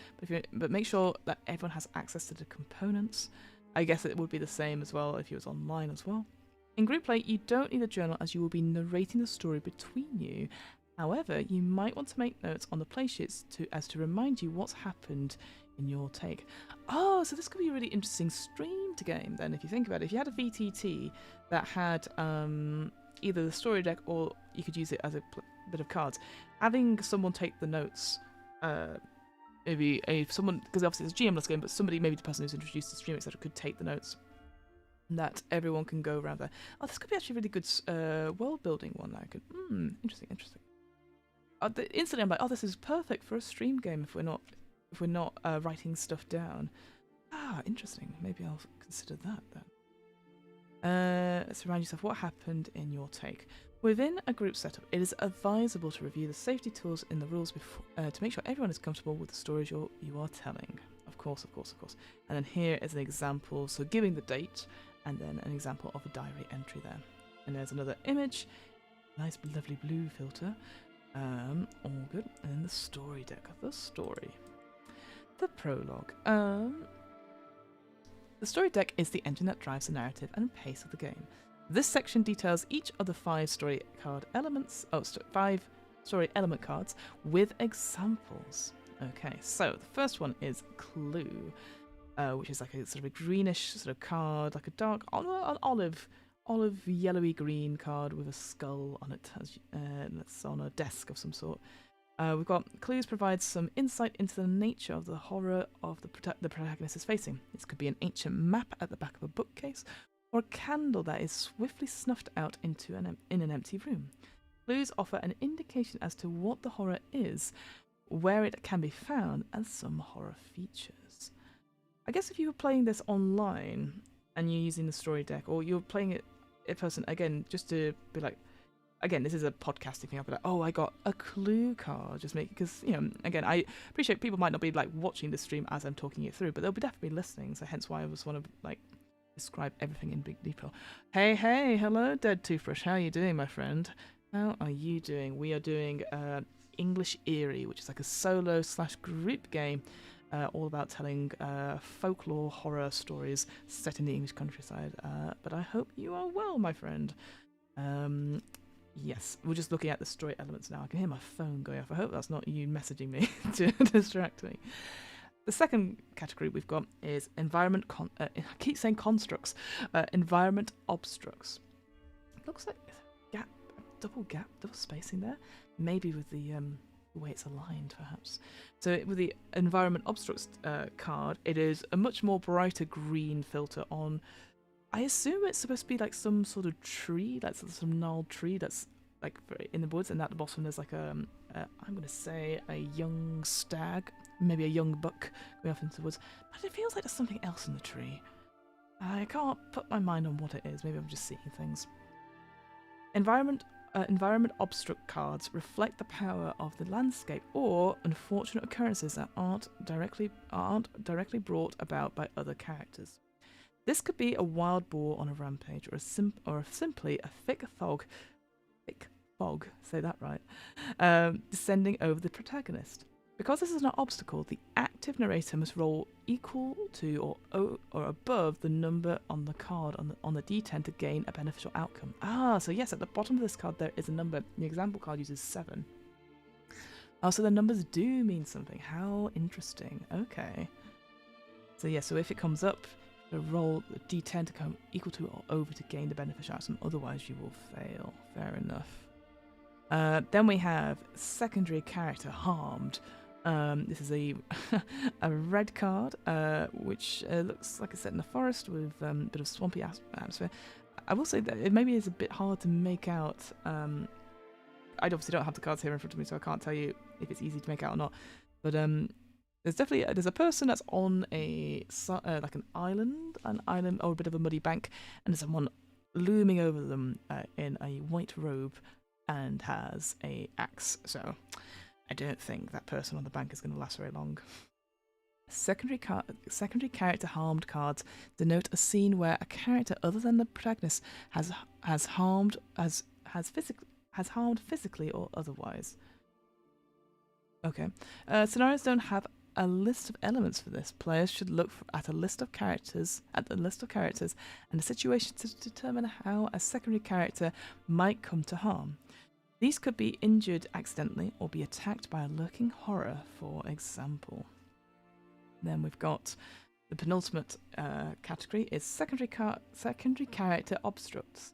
But make sure that everyone has access to the components. I guess it would be the same as well if you was online as well. In group play, you don't need a journal as you will be narrating the story between you. However, you might want to make notes on the play sheets to remind you what's happened in your take. Oh, so this could be a really interesting stream to game then, if you think about it. If you had a VTT that had either the story deck or you could use it as a bit of cards, having someone take the notes maybe someone, because obviously it's a GM-less game, but somebody, maybe the person who's introduced the stream, etc., could take the notes. And that everyone can go around there. Oh, this could be actually a really good world-building one. That I could. Interesting. Instantly, I'm like, oh, this is perfect for a stream game if we're not writing stuff down. Ah, interesting. Maybe I'll consider that then. Let's remind yourself what happened in your take. Within a group setup, it is advisable to review the safety tools in the rules before, to make sure everyone is comfortable with the stories you are telling. Of course. And then here is an example, so giving the date, and then an example of a diary entry there. And there's another image, nice lovely blue filter, all good. And then the story deck, the prologue. The story deck is the engine that drives the narrative and pace of the game. This section details each of the 5 story element cards with examples. Okay, so the first one is Clue, which is like a sort of a greenish sort of card, like a dark olive yellowy green card with a skull on it. That's on a desk of some sort. We've got clues provide some insight into the nature of the horror of the protagonist is facing. This could be an ancient map at the back of a bookcase, or a candle that is swiftly snuffed out in an empty room. Clues offer an indication as to what the horror is, where it can be found, and some horror features. I guess if you were playing this online and you're using the story deck, or you're playing it in person, again, just to be like, again, this is a podcasting thing. I'll be like, oh, I got a clue card. Just make, because, you know, again, I appreciate people might not be like watching the stream as I'm talking it through, but they'll be definitely listening. So hence why I just want to like describe everything in big detail. Hey, hello, Dead Toothbrush. How are you doing, my friend? How are you doing? We are doing English Eerie, which is like a solo/group game, all about telling folklore horror stories set in the English countryside. But I hope you are well, my friend. Yes, we're just looking at the story elements now. I can hear my phone going off. I hope that's not you messaging me to distract me. The second category we've got is environment. I keep saying constructs. Environment obstructs. Looks like double spacing there. Maybe with the way it's aligned, perhaps. So with the environment obstructs card, it is a much more brighter green filter on. I assume it's supposed to be like some sort of tree, like some gnarled tree that's like in the woods, and at the bottom there's like I'm gonna say a young stag, maybe a young buck going off into the woods. But it feels like there's something else in the tree. I can't put my mind on what it is. Maybe I'm just seeing things. Environment obstruct cards reflect the power of the landscape or unfortunate occurrences that aren't directly brought about by other characters. This could be a wild boar on a rampage, or simply a thick fog, say that right, descending over the protagonist. Because this is an obstacle, the active narrator must roll equal to or above the number on the card on the D10 to gain a beneficial outcome. Ah, so yes, at the bottom of this card there is a number. The example card uses 7. Oh, so the numbers do mean something. How interesting. Okay. So yeah, so if it comes up, roll the D10 to come equal to or over to gain the beneficial outcome, otherwise you will fail. Fair enough. Then we have secondary character harmed. This is a red card, which looks like it's set in the forest with a bit of swampy atmosphere. I will say that it maybe is a bit hard to make out. I obviously don't have the cards here in front of me, so I can't tell you if it's easy to make out or not. But there's a person that's on like an island or a bit of a muddy bank, and there's someone looming over them in a white robe and has a axe. So I don't think that person on the bank is going to last very long. Secondary character harmed cards denote a scene where a character other than the protagonist has harmed physically or otherwise. Okay. Scenarios don't have a list of elements for this. Players should look at the list of characters and the situation to determine how a secondary character might come to harm. These could be injured accidentally or be attacked by a lurking horror, for example. Then we've got the penultimate category is secondary character obstructs.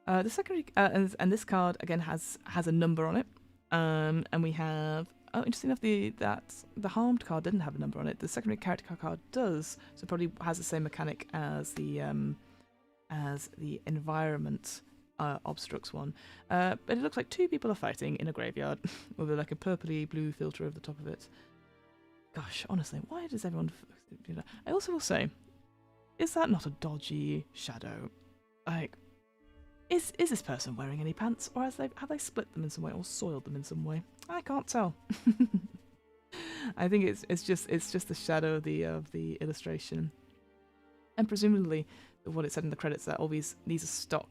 The secondary and this card again has a number on it, and we have interesting enough, the harmed card didn't have a number on it. The secondary character card does, so it probably has the same mechanic as the environment obstructs one. But it looks like two people are fighting in a graveyard with like a purpley blue filter over the top of it. Gosh, honestly, why does everyone do that? I also will say, is that not a dodgy shadow? Like, is this person wearing any pants, or have they split them in some way or soiled them in some way? I can't tell. I think it's just the shadow of the illustration, and presumably what it said in the credits that all these are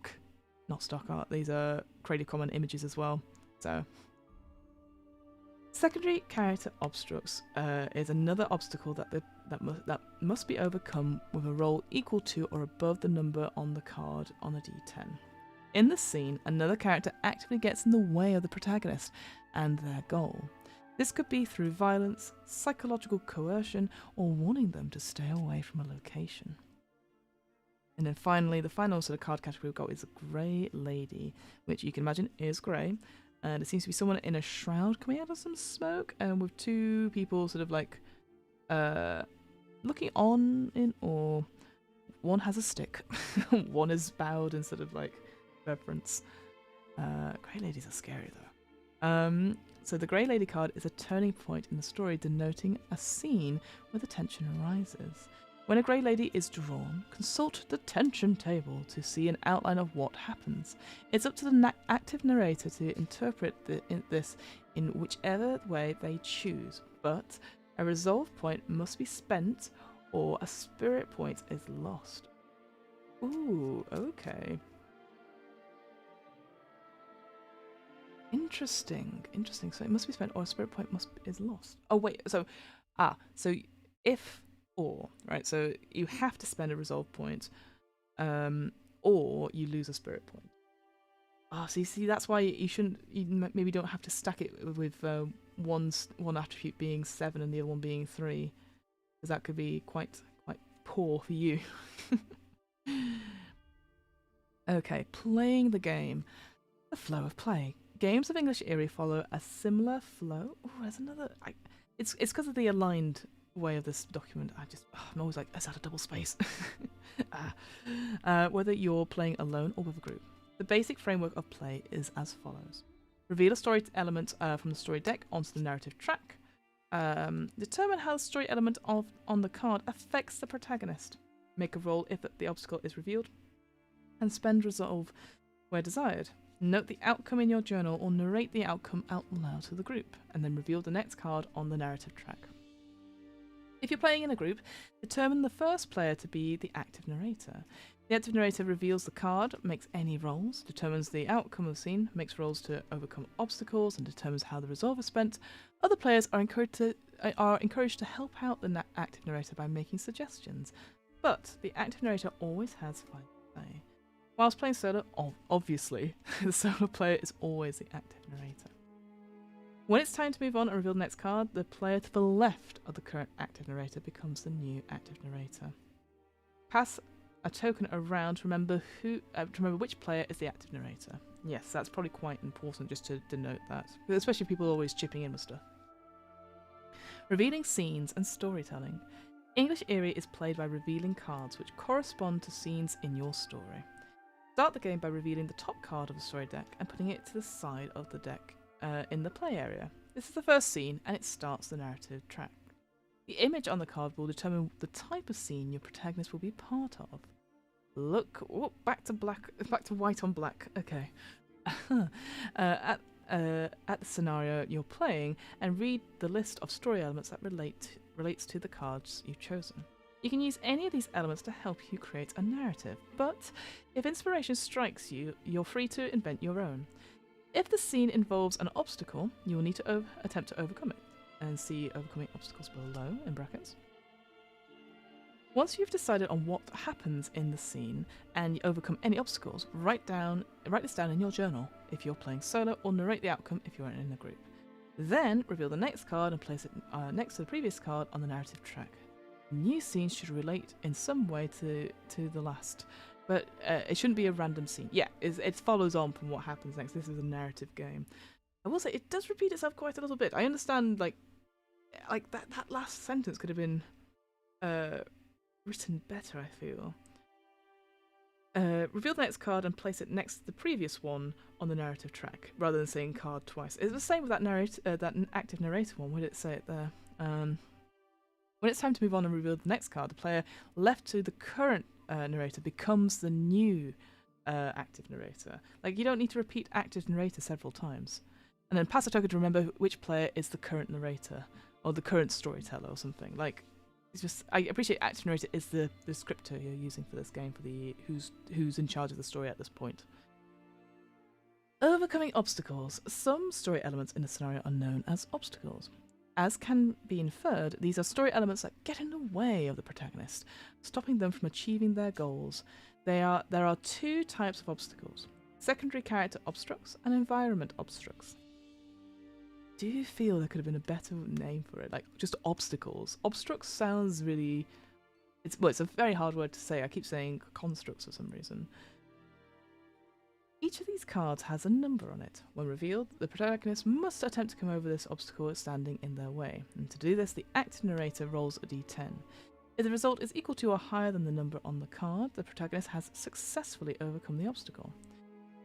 not stock art. These are Creative Commons images as well. So, secondary character obstructs is another obstacle that must be overcome with a roll equal to or above the number on the card on a d10. In the scene, another character actively gets in the way of the protagonist and their goal. This could be through violence, psychological coercion, or warning them to stay away from a location. And then finally, the final sort of card category we've got is a Grey Lady, which you can imagine is grey. And it seems to be someone in a shroud coming out of some smoke, and with two people sort of like looking on in awe. One has a stick, one is bowed in sort of like reverence. Grey Ladies are scary though. So the Grey Lady card is a turning point in the story, denoting a scene where the tension arises. When a Grey Lady is drawn, consult the tension table to see an outline of what happens. It's up to the active narrator to interpret this in whichever way they choose, but a resolve point must be spent or a spirit point is lost. Ooh, okay. Interesting. So it must be spent or a spirit point is lost. Oh wait, so if or, right, so you have to spend a resolve point, or you lose a spirit point. So you see, that's why you maybe don't have to stack it with one attribute being 7 and the other one being 3, because that could be quite poor for you. Okay, playing the game. The flow of play. Games of English Eerie follow a similar flow. Oh, there's another. It's because of the aligned way of this document. I'm always like, is that a double space? Whether you're playing alone or with a group. The basic framework of play is as follows. Reveal a story element from the story deck onto the narrative track. Determine how the story element on the card affects the protagonist. Make a roll if the obstacle is revealed. And spend resolve where desired. Note the outcome in your journal or narrate the outcome out loud to the group, and then reveal the next card on the narrative track. If you're playing in a group, determine the first player to be the active narrator. The active narrator reveals the card, makes any rolls, determines the outcome of the scene, makes rolls to overcome obstacles, and determines how the resolve is spent. Other players are encouraged to help out the active narrator by making suggestions, but the active narrator always has final say. Whilst playing solo, obviously, the solo player is always the active narrator. When it's time to move on and reveal the next card, the player to the left of the current active narrator becomes the new active narrator. Pass a token around to remember which player is the active narrator. Yes, that's probably quite important just to denote that, especially people always chipping in with stuff. Revealing scenes and storytelling. English Eerie is played by revealing cards which correspond to scenes in your story. Start the game by revealing the top card of the story deck and putting it to the side of the deck in the play area. This is the first scene and it starts the narrative track. The image on the card will determine the type of scene your protagonist will be part of. Look, back to white on black. Okay. At the scenario you're playing and read the list of story elements that relates to the cards you've chosen. You can use any of these elements to help you create a narrative, but if inspiration strikes you, you're free to invent your own. If the scene involves an obstacle, you will need to attempt to overcome it, and see overcoming obstacles below in brackets. Once you've decided on what happens in the scene and you overcome any obstacles, write this down in your journal if you're playing solo, or narrate the outcome if you're in a group. Then reveal the next card and place it next to the previous card on the narrative track. New scenes should relate in some way to the last, but it shouldn't be a random scene. Yeah, it follows on from what happens next. This is a narrative game. I will say it does repeat itself quite a little bit. I understand, like that last sentence could have been written better, I feel. Reveal the next card and place it next to the previous one on the narrative track, rather than saying card twice. It's the same with that active narrator one. Where did it say it there? When it's time to move on and reveal the next card, the player left to the current narrator becomes the new active narrator. Like, you don't need to repeat active narrator several times. And then pass a token to remember which player is the current narrator, or the current storyteller, or something. Like, it's just, I appreciate active narrator is the scripter you're using for this game, for the who's in charge of the story at this point. Overcoming obstacles. Some story elements in a scenario are known as obstacles. As can be inferred, these are story elements that get in the way of the protagonist, stopping them from achieving their goals. There are two types of obstacles: secondary character obstructs and environment obstructs. Do you feel there could have been a better name for it? Like, just obstacles. Obstructs sounds really... It's a very hard word to say. I keep saying constructs for some reason. Each of these cards has a number on it. When revealed, the protagonist must attempt to come over this obstacle standing in their way. And to do this, the active narrator rolls a d10. If the result is equal to or higher than the number on the card, the protagonist has successfully overcome the obstacle.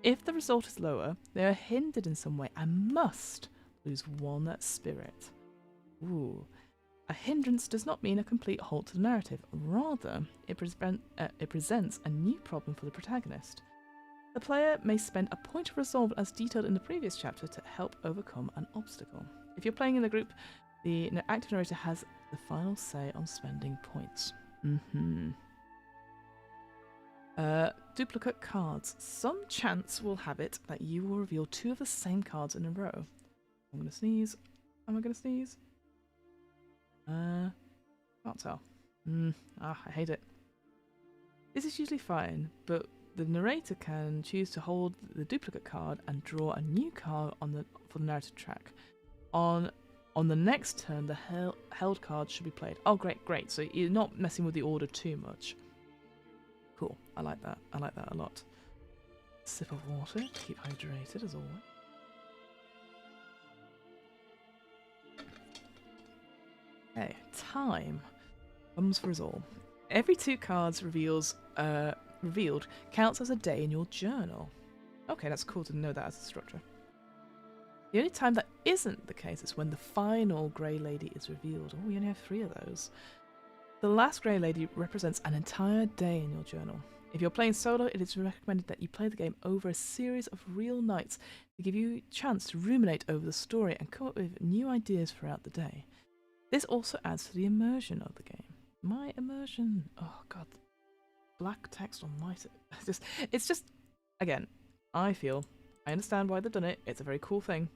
If the result is lower, they are hindered in some way and must lose one spirit. Ooh. A hindrance does not mean a complete halt to the narrative. Rather, it presents a new problem for the protagonist. The player may spend a point of resolve as detailed in the previous chapter to help overcome an obstacle. If you're playing in the group, the active narrator has the final say on spending points. Duplicate cards. Some chance will have it that you will reveal two of the same cards in a row. I'm gonna sneeze. Am I gonna sneeze? Can't tell. I hate it. This is usually fine, but the narrator can choose to hold the duplicate card and draw a new card for the narrative track. On the next turn, the held card should be played. Oh, great. So you're not messing with the order too much. Cool. I like that. I like that a lot. Sip of water to keep hydrated, as always. Okay, time comes for us all. Every two cards revealed counts as a day in your journal. Okay, that's cool to know that as a structure. The only time that isn't the case is when the final Grey Lady is revealed. Oh, we only have 3 of those. The last Grey Lady represents an entire day in your journal. If you're playing solo, it is recommended that you play the game over a series of real nights to give you a chance to ruminate over the story and come up with new ideas throughout the day. This also adds to the immersion of the game. My immersion. Oh god. Black text on white. It's just again, I understand why they've done it. It's a very cool thing.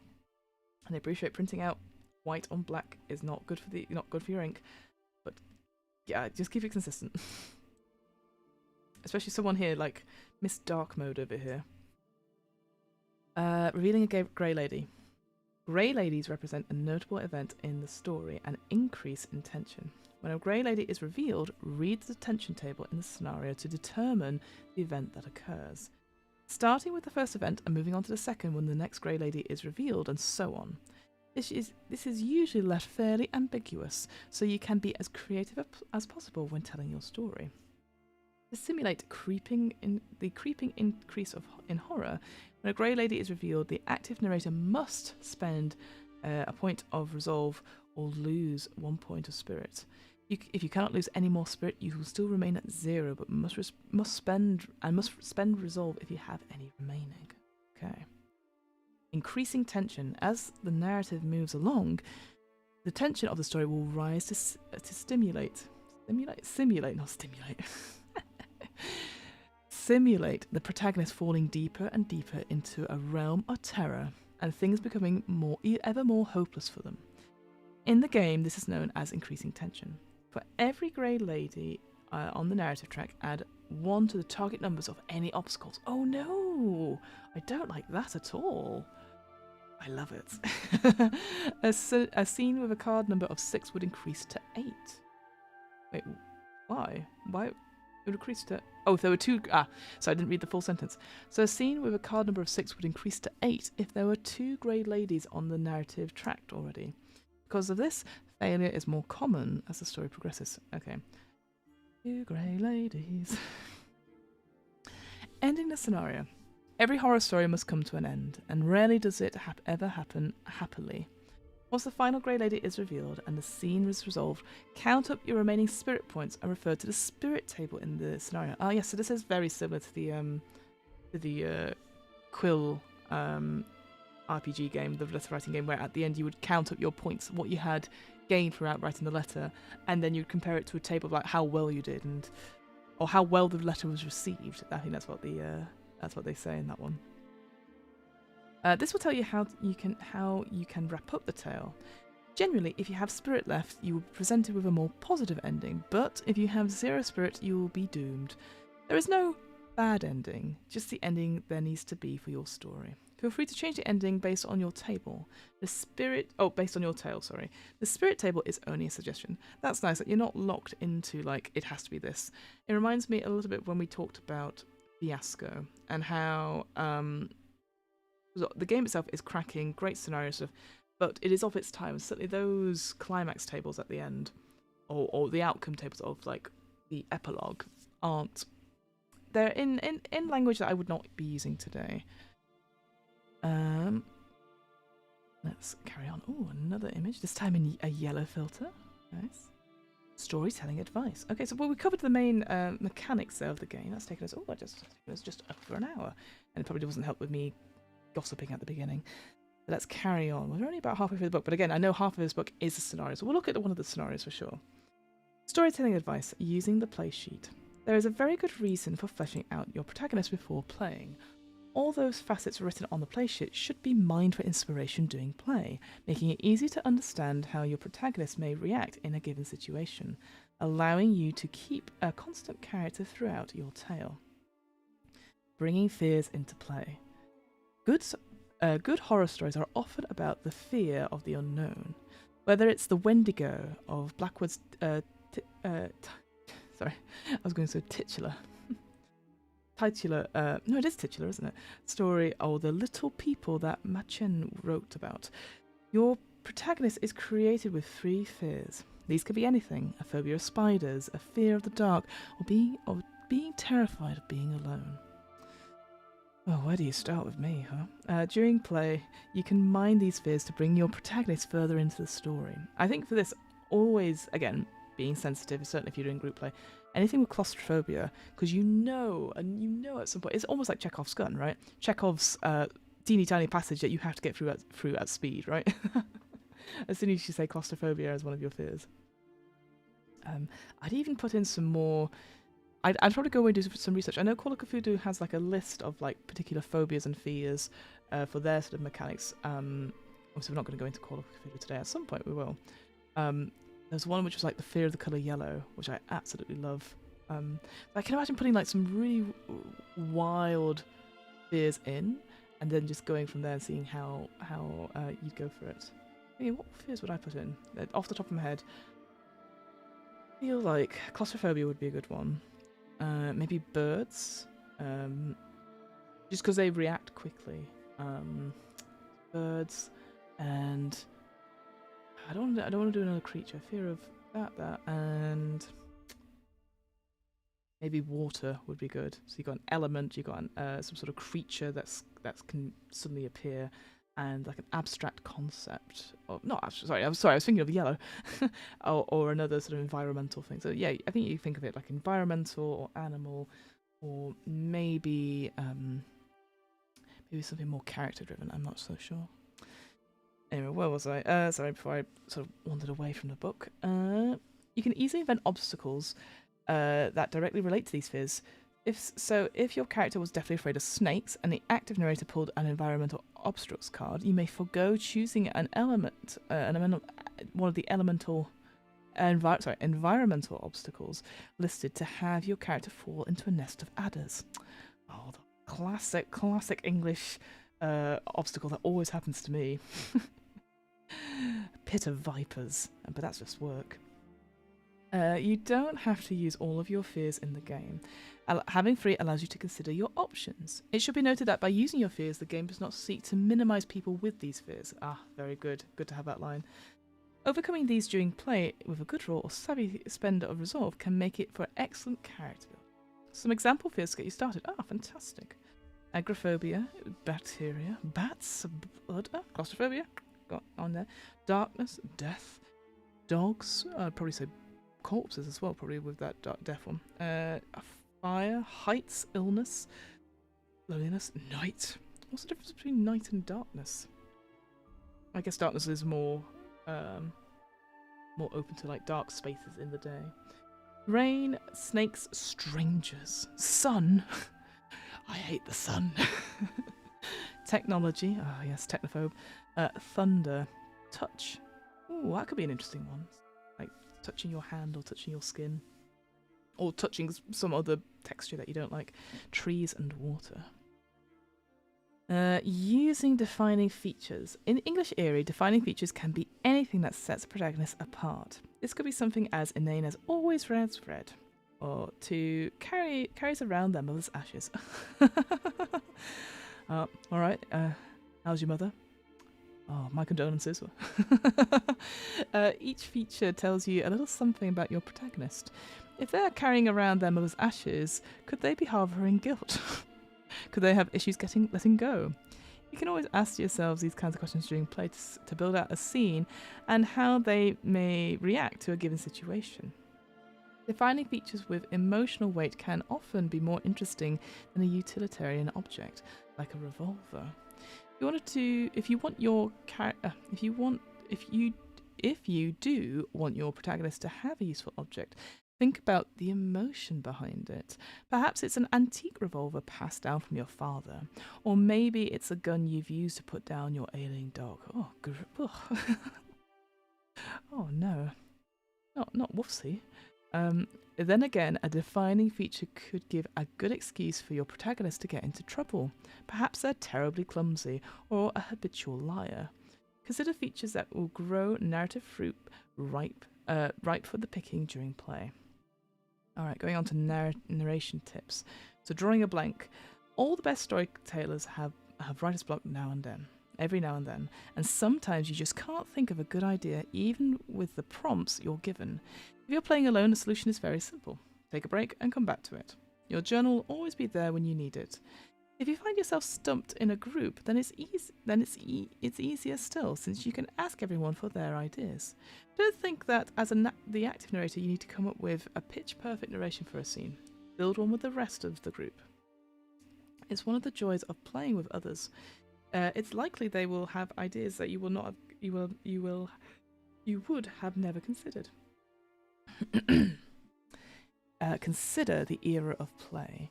And I appreciate printing out white on black is not good for your ink. But yeah, just keep it consistent. Especially someone here like Miss Dark Mode over here. Revealing a Grey Lady. Grey Ladies represent a notable event in the story and increase in tension. When a Grey Lady is revealed, read the tension table in the scenario to determine the event that occurs. Starting with the first event and moving on to the second when the next Grey Lady is revealed, and so on. This is usually left fairly ambiguous, so you can be as creative as possible when telling your story. To simulate the creeping increase in horror, when a Grey Lady is revealed, the active narrator must spend a point of resolve or lose 1 point of spirit. If you cannot lose any more spirit, you will still remain at 0, but must spend resolve if you have any remaining. Okay. Increasing tension. As the narrative moves along, the tension of the story will rise to simulate the protagonist falling deeper and deeper into a realm of terror and things becoming ever more hopeless for them. In the game, this is known as increasing tension. For every Grey Lady on the narrative track, add 1 to the target numbers of any obstacles. Oh no! I don't like that at all. I love it. A scene with a card number of 6 would increase to 8. Wait, why? Why? It would increase to... Oh, if there were two... so I didn't read the full sentence. So a scene with a card number of 6 would increase to 8 if there were 2 grey ladies on the narrative track already. Because of this, failure is more common as the story progresses. Okay. 2 grey ladies. Ending the scenario. Every horror story must come to an end, and rarely does it ever happen happily. Once the final grey lady is revealed and the scene is resolved, count up your remaining spirit points and refer to the spirit table in the scenario. Ah, yes, so this is very similar to the Quill RPG game, the letter writing game, where at the end you would count up your points, what you had gained throughout writing the letter, and then you'd compare it to a table of like how well you did or how well the letter was received. I think that's what they say in that one. This will tell you how you can wrap up the tale. Generally, if you have spirit left, you will be presented with a more positive ending, but if you have 0 spirit, you will be doomed. There is no bad ending, just the ending there needs to be for your story. Feel free to change the ending based on your table. Based on your tale, sorry. The spirit table is only a suggestion. That's nice that you're not locked into, like, it has to be this. It reminds me a little bit when we talked about Fiasco and how the game itself is cracking, great scenario stuff, but it is of its time. Certainly those climax tables at the end, or the outcome tables of like the epilogue, aren't. They're in language that I would not be using today. Let's carry on. Oh, another image. This time in a yellow filter. Nice. Storytelling advice. Okay, so we covered the main mechanics there of the game. That's taken us. It was just over an hour, and it probably doesn't help with me gossiping at the beginning. But let's carry on. We're only about halfway through the book, but again, I know half of this book is a scenario, so we'll look at one of the scenarios for sure. Storytelling advice using the play sheet. There is a very good reason for fleshing out your protagonist before playing. All those facets written on the play sheet should be mined for inspiration during play, making it easy to understand how your protagonist may react in a given situation, allowing you to keep a constant character throughout your tale. Bringing fears into play. Good horror stories are often about the fear of the unknown. Whether it's the Wendigo of Blackwood's... sorry, I was going so titular. No, it is titular, isn't it? Story, or the little people that Machen wrote about. Your protagonist is created with 3 fears. These could be anything: a phobia of spiders, a fear of the dark, or being terrified of being alone. Well, where do you start with me, huh? During play, you can mine these fears to bring your protagonist further into the story. I think for this, always, again, being sensitive, certainly if you're doing group play, anything with claustrophobia, because you know at some point, it's almost like Chekhov's gun, right? Chekhov's teeny tiny passage that you have to get through at speed, right? As soon as you say claustrophobia as one of your fears. I'd even put in some more... I'd probably go away and do some research. I know Call of Cthulhu has like a list of like particular phobias and fears for their sort of mechanics. Obviously, we're not going to go into Call of Cthulhu today. At some point, we will. There's one which was like the fear of the colour yellow, which I absolutely love. I can imagine putting like some really wild fears in, and then just going from there and seeing how you'd go for it. I mean, what fears would I put in? Off the top of my head, I feel like claustrophobia would be a good one. Maybe birds, just because they react quickly. Birds, and I don't want to do another creature. Fear of that, and maybe water would be good. So you got an element, you got some sort of creature that can suddenly appear, and like an abstract concept. I was thinking of yellow, or another sort of environmental thing. So yeah, I think you think of it like environmental or animal, or maybe something more character driven. I'm not so sure. Anyway, where was I? Sorry, before I sort of wandered away from the book. You can easily invent obstacles that directly relate to these fears. If your character was definitely afraid of snakes and the active narrator pulled an environmental obstructs card, you may forgo choosing one of the environmental obstacles listed to have your character fall into a nest of adders. Oh, the classic English obstacle that always happens to me. Pit of vipers, but that's just work. You don't have to use all of your fears in the game. Having 3 allows you to consider your options. It should be noted that by using your fears, the game does not seek to minimize people with these fears. Ah, very good. Good to have that line. Overcoming these during play with a good roll or savvy spender of resolve can make it for excellent character building. Some example fears to get you started. Ah, fantastic. Agoraphobia, bacteria, bats, blood, claustrophobia, got on there. Darkness, death, dogs, I'd probably say corpses as well, probably with that death one. Fire, heights, illness, loneliness, night. What's the difference between night and darkness? I guess darkness is more open to like dark spaces in the day. Rain, snakes, strangers, sun. I hate the sun. Technology, yes, technophobe. Thunder, touch. Ooh, that could be an interesting one. Like touching your hand or touching your skin. Or touching some other texture that you don't like. Trees and water. Using defining features. In English Eerie, defining features can be anything that sets a protagonist apart. This could be something as inane as always red's red, or to carries around their mother's ashes. Alright, how's your mother? Oh, my condolences. Each feature tells you a little something about your protagonist. If they're carrying around their mother's ashes, could they be harbouring guilt? Could they have issues letting go? You can always ask yourselves these kinds of questions during play to build out a scene and how they may react to a given situation. Defining features with emotional weight can often be more interesting than a utilitarian object, like a revolver. If you do want your protagonist to have a useful object, think about the emotion behind it. Perhaps it's an antique revolver passed down from your father, or maybe it's a gun you've used to put down your ailing dog. Oh no, not woofsy. Then again, a defining feature could give a good excuse for your protagonist to get into trouble. Perhaps they're terribly clumsy or a habitual liar. Consider features that will grow narrative fruit ripe for the picking during play. Alright, going on to narration tips. So drawing a blank. All the best storytellers have writer's block every now and then, and sometimes you just can't think of a good idea even with the prompts you're given. If you're playing alone, the solution is very simple. Take a break and come back to it. Your journal will always be there when you need it. If you find yourself stumped in a group, then it's easier still, since you can ask everyone for their ideas. Don't think that as the active narrator you need to come up with a pitch-perfect narration for a scene. Build one with the rest of the group. It's one of the joys of playing with others. It's likely they will have ideas that you would have never considered. Consider the era of play.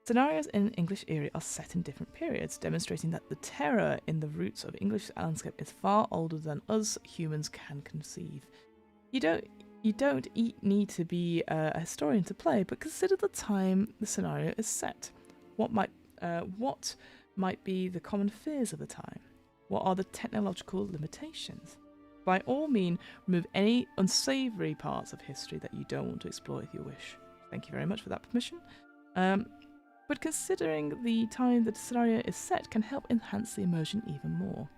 Scenarios in English Eerie are set in different periods, demonstrating that the terror in the roots of English landscape is far older than us humans can conceive. You don't need to be a historian to play, but consider the time the scenario is set. What might be the common fears of the time? What are the technological limitations? By all means, remove any unsavoury parts of history that you don't want to explore if you wish. Thank you very much for that permission. But considering the time the scenario is set can help enhance the immersion even more.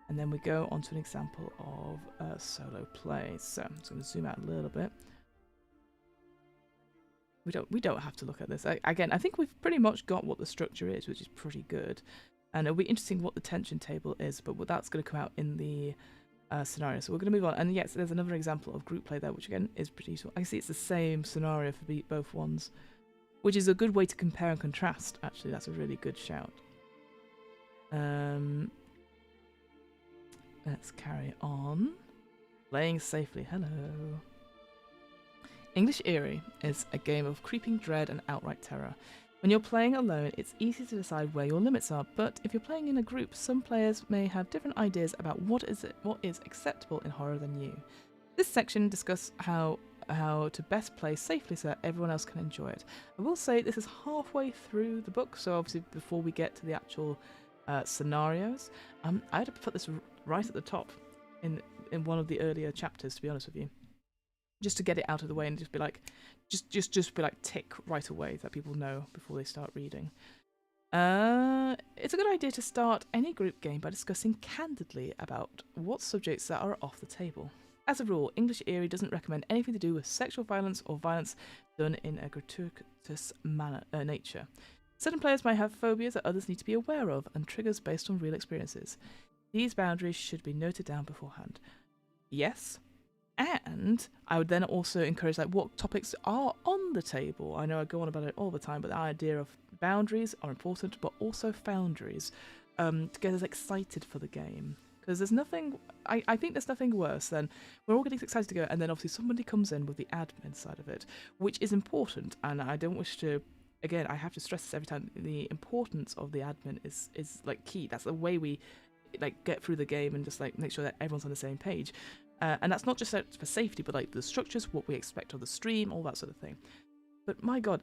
And then we go on to an example of solo play. So I'm just going to zoom out a little bit. We don't have to look at this. Again, I think we've pretty much got what the structure is, which is pretty good. And it'll be interesting what the tension table is, but that's going to come out in the scenario. So we're going to move on. And yes, there's another example of group play there, which again is pretty useful. I see it's the same scenario for both ones, which is a good way to compare and contrast. Actually, that's a really good shout. Let's carry on. Playing safely. Hello. English Eerie is a game of creeping dread and outright terror. When you're playing alone, it's easy to decide where your limits are, but if you're playing in a group, some players may have different ideas about what is acceptable in horror than you. This section discusses how to best play safely so that everyone else can enjoy it. I will say this is halfway through the book, so obviously before we get to the actual scenarios, I had to put this right at the top in one of the earlier chapters, to be honest with you. just to get it out of the way and just be like, just be like tick right away that people know before they start reading. It's a good idea to start any group game by discussing candidly about what subjects that are off the table. As a rule, English Eerie doesn't recommend anything to do with sexual violence or violence done in a gratuitous nature. Certain players might have phobias that others need to be aware of, and triggers based on real experiences. These boundaries should be noted down beforehand. Yes, and I would then also encourage like what topics are on the table. I know I go on about it all the time, but the idea of boundaries are important, but also foundries, to get us excited for the game. Because there's nothing, I think there's nothing worse than we're all getting excited to go, and then obviously somebody comes in with the admin side of it, which is important, and I don't wish to, again, I have to stress this every time, the importance of the admin is like key. That's the way we like get through the game and just like make sure that everyone's on the same page. And that's not just for safety, but like the structures, what we expect of the stream, all that sort of thing. But my god,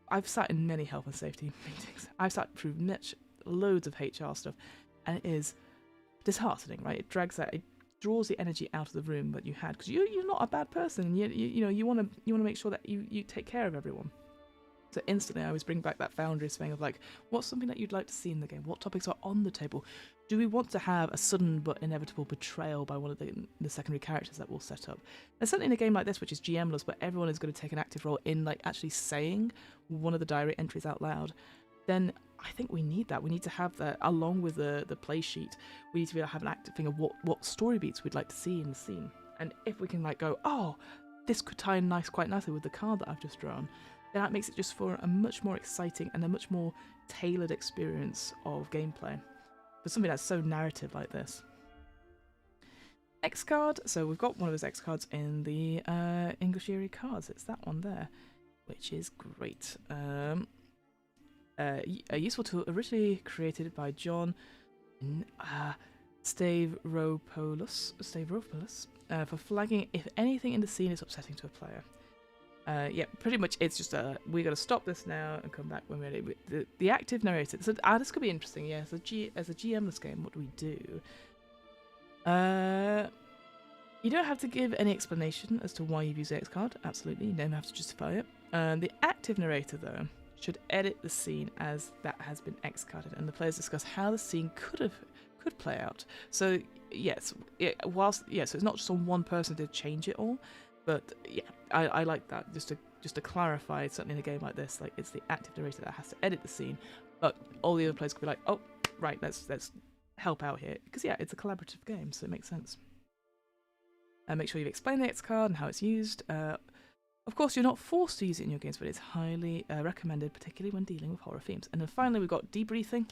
I've sat in many health and safety meetings. I've sat through loads of HR stuff, and it is disheartening, right? It draws the energy out of the room that you had, because you're not a bad person, and you want to make sure that you take care of everyone. So instantly I always bring back that foundries thing of like, what's something that you'd like to see in the game? What topics are on the table? Do we want to have a sudden but inevitable betrayal by one of the secondary characters that we'll set up? And certainly in a game like this, which is GM-less, but everyone is going to take an active role in like actually saying one of the diary entries out loud, then I think we need that. We need to have that along with the play sheet. We need to be able to have an active thing of what story beats we'd like to see in the scene. And if we can like go, oh, this could tie in quite nicely with the card that I've just drawn, then that makes it just for a much more exciting and a much more tailored experience of gameplay for something that's so narrative like this. X card. So we've got one of those X cards in the English Eerie cards. It's that one there, which is great. A useful tool originally created by John Stavropoulos for flagging if anything in the scene is upsetting to a player. Yeah, pretty much it's just we got to stop this now and come back when we're ready. The active narrator. So this could be interesting. Yeah, as a GM-less game, what do we do? You don't have to give any explanation as to why you've used the X card. Absolutely, you don't have to justify it. The active narrator, though, should edit the scene as that has been X carded, and the players discuss how the scene could play out. So yes, so it's not just on one person to change it all. But yeah, I like that, just to clarify, certainly in a game like this, like it's the active narrator that has to edit the scene, but all the other players could be like, oh, right, let's help out here, because yeah, it's a collaborative game, so it makes sense. And make sure you've explained the X card and how it's used. Of course, you're not forced to use it in your games, but it's highly recommended, particularly when dealing with horror themes. And then finally, we've got debriefing.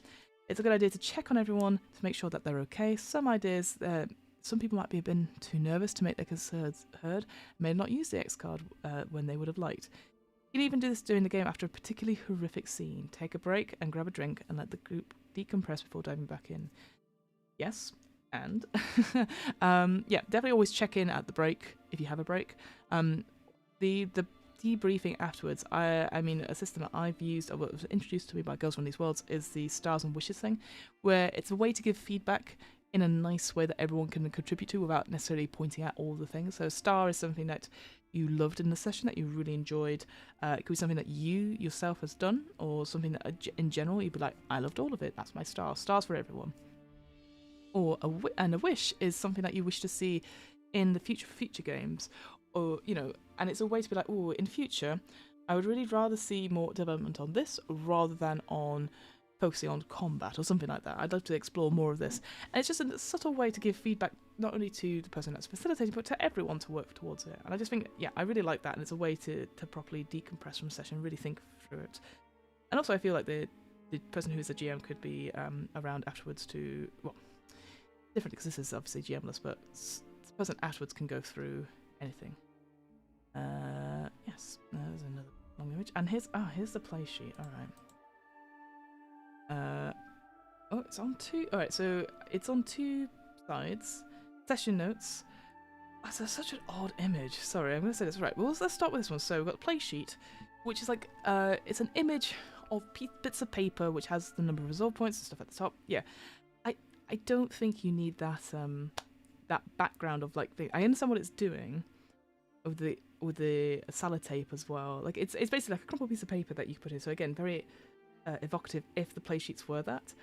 It's a good idea to check on everyone to make sure that they're okay. Some ideas. Some people might be a bit too nervous to make their concerns heard, may not use the X card when they would have liked. You can even do this during the game after a particularly horrific scene. Take a break and grab a drink and let the group decompress before diving back in. Yes, and yeah, definitely always check in at the break if you have a break. The debriefing afterwards, I mean, a system that I've used, or what was introduced to me by Girls Run These Worlds, is the Stars and Wishes thing, where it's a way to give feedback in a nice way that everyone can contribute to without necessarily pointing out all the things. So a star is something that you loved in the session, that you really enjoyed. It could be something that you yourself has done, or something that in general you'd be like, I loved all of it, that's my star. Stars for everyone. Or a wish is something that you wish to see in the future games, or and it's a way to be like, oh, in future I would really rather see more development on this rather than on focusing on combat or something like that. I'd love to explore more of this. And it's just a subtle way to give feedback not only to the person that's facilitating, but to everyone to work towards it. And I just think, yeah, I really like that, and it's a way to properly decompress from a session, really think through it. And also I feel like the person who is the GM could be around afterwards to, well, different because this is obviously GM-less, but the person afterwards can go through anything. Yes, there's another long image. And here's the play sheet, alright. Oh, it's on two. Alright, so it's on two sides. Session notes. Oh, that's such an odd image. Sorry, I'm going to say this right. Well, let's start with this one. So we've got the play sheet, which is like, it's an image of bits of paper which has the number of resolve points and stuff at the top. Yeah, I don't think you need that that background of like. I understand what it's doing, with the sellotape as well. Like it's basically like a crumpled piece of paper that you put in. So again, very evocative if the play sheets were that.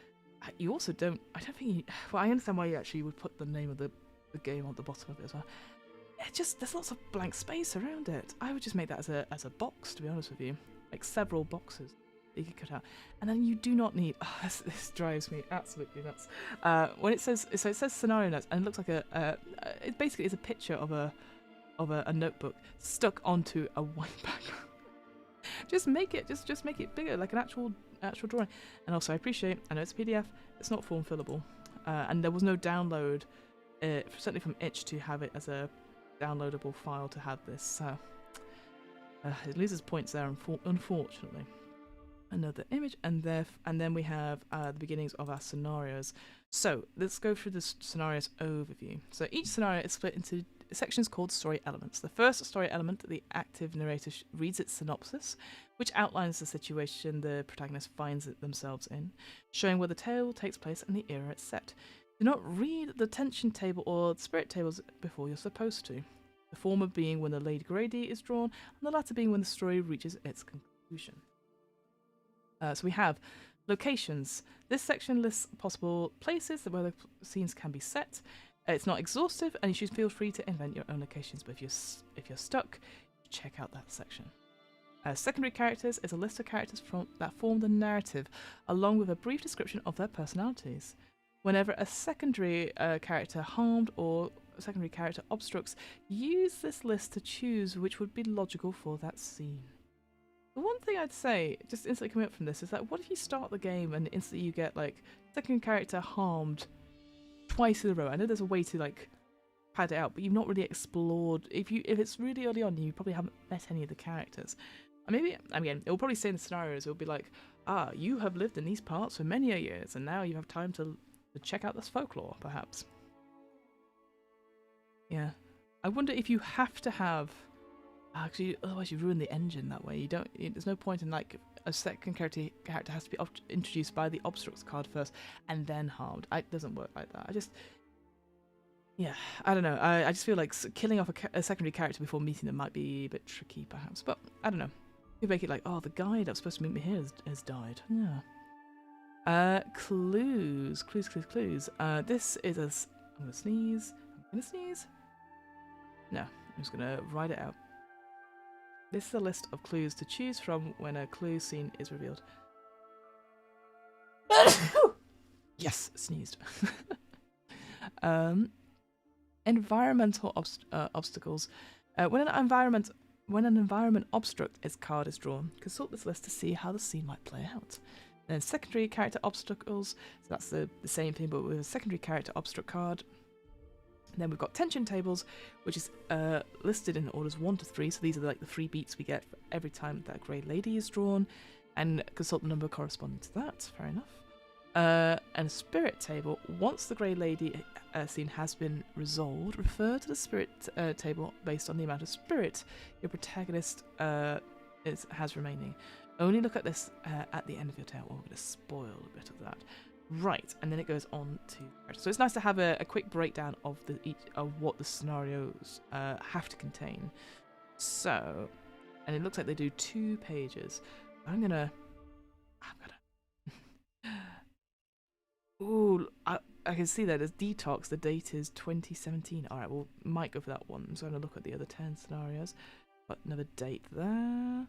You also don't. I don't think. Well, I understand why you actually would put the name of the game on the bottom of it as well. It just there's lots of blank space around it. I would just make that as a box, to be honest with you, like several boxes that you could cut out, and then you do not need. Oh, this drives me absolutely nuts. When it says scenario notes, and it looks like it basically is a picture of a notebook stuck onto a white background. Just make it bigger, like an actual drawing. And also, I know it's a PDF. It's not form fillable, and there was no download, certainly from itch, to have it as a downloadable file to have this. So it loses points there, unfortunately. Another image, and then we have the beginnings of our scenarios. So let's go through the scenarios overview. So each scenario is split into sections called story elements. The first story element, the active narrator reads its synopsis, which outlines the situation the protagonist finds themselves in, showing where the tale takes place and the era it's set. Do not read the tension table or the spirit tables before you're supposed to. The former being when the Lady Grady is drawn, and the latter being when the story reaches its conclusion. So we have locations. This section lists possible places where the scenes can be set. It's not exhaustive, and you should feel free to invent your own locations. But if you're stuck, check out that section. Secondary characters is a list of characters that form the narrative, along with a brief description of their personalities. Whenever a secondary character harmed or a secondary character obstructs, use this list to choose which would be logical for that scene. The one thing I'd say, just instantly coming up from this, is that what if you start the game and instantly you get like second character harmed twice in a row? I know there's a way to like pad it out, but you've not really explored. If it's really early on, you probably haven't met any of the characters. And maybe, again, it will probably say in the scenarios, it will be like, you have lived in these parts for many years, and now you have time to check out this folklore, perhaps. Yeah, I wonder if you have to have. Actually, otherwise you ruin the engine that way. There's no point in like a second character has to be introduced by the obstructs card first and then harmed. It doesn't work like that. I don't know. I just feel like killing off a secondary character before meeting them might be a bit tricky, perhaps. But I don't know. You make it like, the guy that was supposed to meet me here has died. Yeah. Clues. This is I'm gonna sneeze. No, I'm just gonna write it out. This is a list of clues to choose from when a clue scene is revealed. Yes, sneezed. Environmental obstacles. When an environment obstruct its card is drawn, consult this list to see how the scene might play out. Then secondary character obstacles. So that's the same thing, but with a secondary character obstruct card. And then we've got tension tables, which is listed in orders 1 to 3. So these are like the 3 beats we get for every time that Grey Lady is drawn, and consult the number corresponding to that. Fair enough. And a spirit table. Once the Grey Lady scene has been resolved, refer to the spirit table based on the amount of spirit your protagonist has remaining. Only look at this at the end of your tale. We're going to spoil a bit of that. Right, and then it goes on to. So it's nice to have a quick breakdown of what the scenarios have to contain. So, and it looks like they do 2 pages. I'm gonna. Ooh, I can see that there's detox. The date is 2017. All right, well, might go for that one. So I'm gonna look at the other 10 scenarios. But another date there.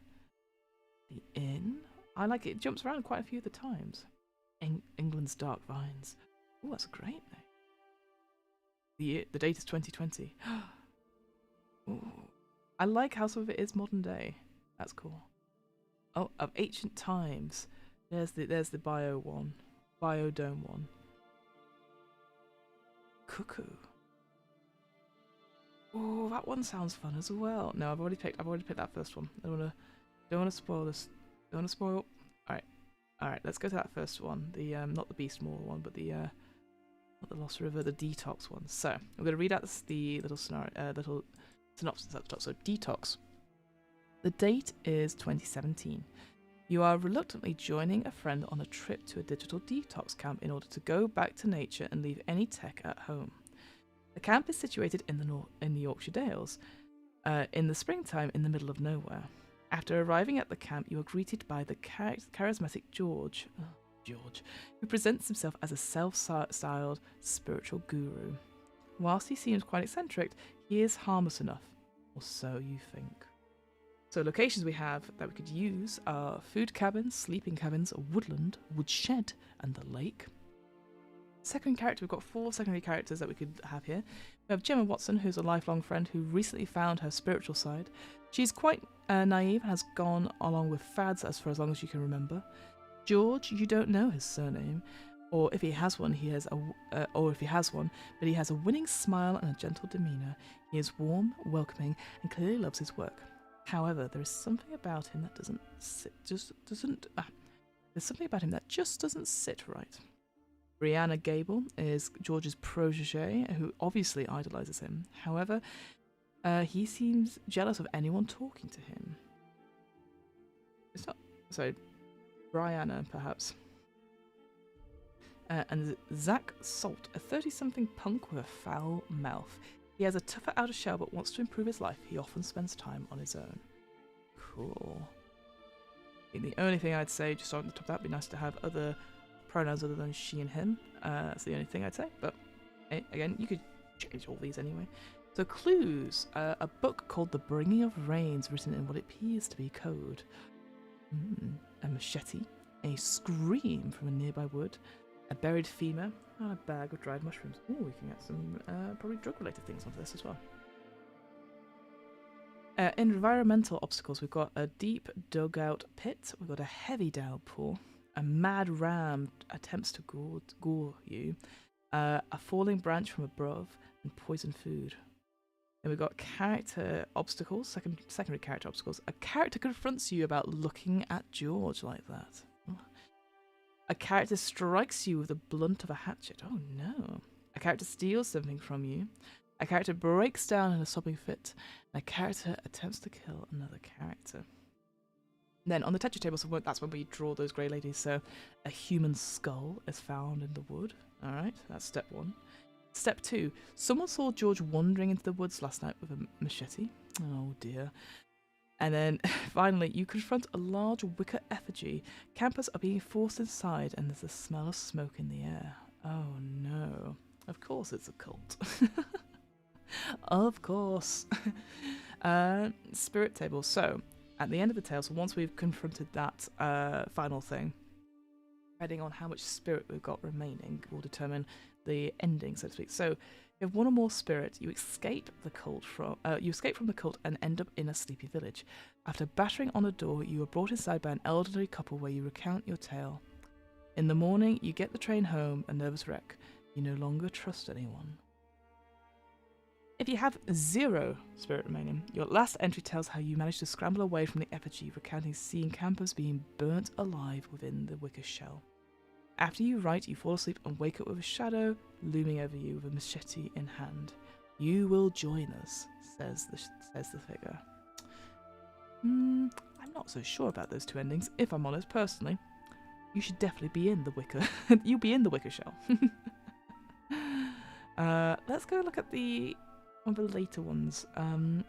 The inn. I like it. It jumps around quite a few of the times. England's Dark Vines. Oh, that's a great name. The date is 2020. Ooh. I like how some of it is modern day. That's cool. Oh, of ancient times. There's the biodome one. Cuckoo. Oh, that one sounds fun as well. No, I've already picked that first one. I don't wanna spoil this. Don't wanna spoil. All right, let's go to that first one. The not the Beast Mauler one, but the not the Lost River, the Detox one. So I'm going to read out the little scenario, little synopsis at the top. So Detox. The date is 2017. You are reluctantly joining a friend on a trip to a digital detox camp in order to go back to nature and leave any tech at home. The camp is situated in the Yorkshire Dales. in the springtime in the middle of nowhere. After arriving at the camp, you are greeted by the charismatic George, who presents himself as a self-styled spiritual guru. Whilst he seems quite eccentric, he is harmless enough, or so you think. So locations we have that we could use are food cabins, sleeping cabins, a woodland, woodshed, and the lake. Second character, we've got 4 secondary characters that we could have here. We have Gemma Watson, who's a lifelong friend who recently found her spiritual side. She's quite naive and has gone along with fads for as long as you can remember. George, you don't know his surname, or if he has one, but he has a winning smile and a gentle demeanour. He is warm, welcoming, and clearly loves his work. However, there is something about him that there's something about him that just doesn't sit right. Brianna Gable is George's protege, who obviously idolises him. However, he seems jealous of anyone talking to him. It's not... Sorry, Brianna, perhaps. And Zach Salt, a 30-something punk with a foul mouth. He has a tougher outer shell but wants to improve his life. He often spends time on his own. Cool. And the only thing I'd say, just on the top of that, would be nice to have other pronouns other than she and him. That's the only thing I'd say. But again, you could change all these anyway. So clues. A book called The Bringing of Rains, written in what appears to be code. A machete. A scream from a nearby wood. A buried femur. And a bag of dried mushrooms. Oh, we can get some probably drug-related things onto this as well. Environmental obstacles. We've got a deep dug-out pit. We've got a heavy downpour. A mad ram attempts to gore you. A falling branch from above. And poison food. Then we've got character obstacles. Secondary character obstacles. A character confronts you about looking at George like that. A character strikes you with the blunt of a hatchet. Oh no. A character steals something from you. A character breaks down in a sobbing fit. And a character attempts to kill another character. Then on the texture table, so that's when we draw those grey ladies. So a human skull is found in the wood. Alright, that's step 1. Step 2. Someone saw George wandering into the woods last night with a machete. Oh dear. And then, finally, you confront a large wicker effigy. Campers are being forced inside, and there's a smell of smoke in the air. Oh no. Of course it's a cult. Of course. Spirit table. So, at the end of the tale, so once we've confronted that final thing, depending on how much spirit we've got remaining, will determine the ending, so to speak. So, if one or more spirit, you escape from the cult and end up in a sleepy village. After battering on a door, you are brought inside by an elderly couple where you recount your tale. In the morning, you get the train home, a nervous wreck. You no longer trust anyone. If you have 0 spirit remaining, your last entry tells how you managed to scramble away from the effigy, recounting seeing campers being burnt alive within the wicker shell. After you write, you fall asleep and wake up with a shadow looming over you with a machete in hand. You will join us, says the figure. I'm not so sure about those 2 endings, if I'm honest, personally. You should definitely be in the wicker. You'll be in the wicker shell. Let's go look at one of the later ones. Not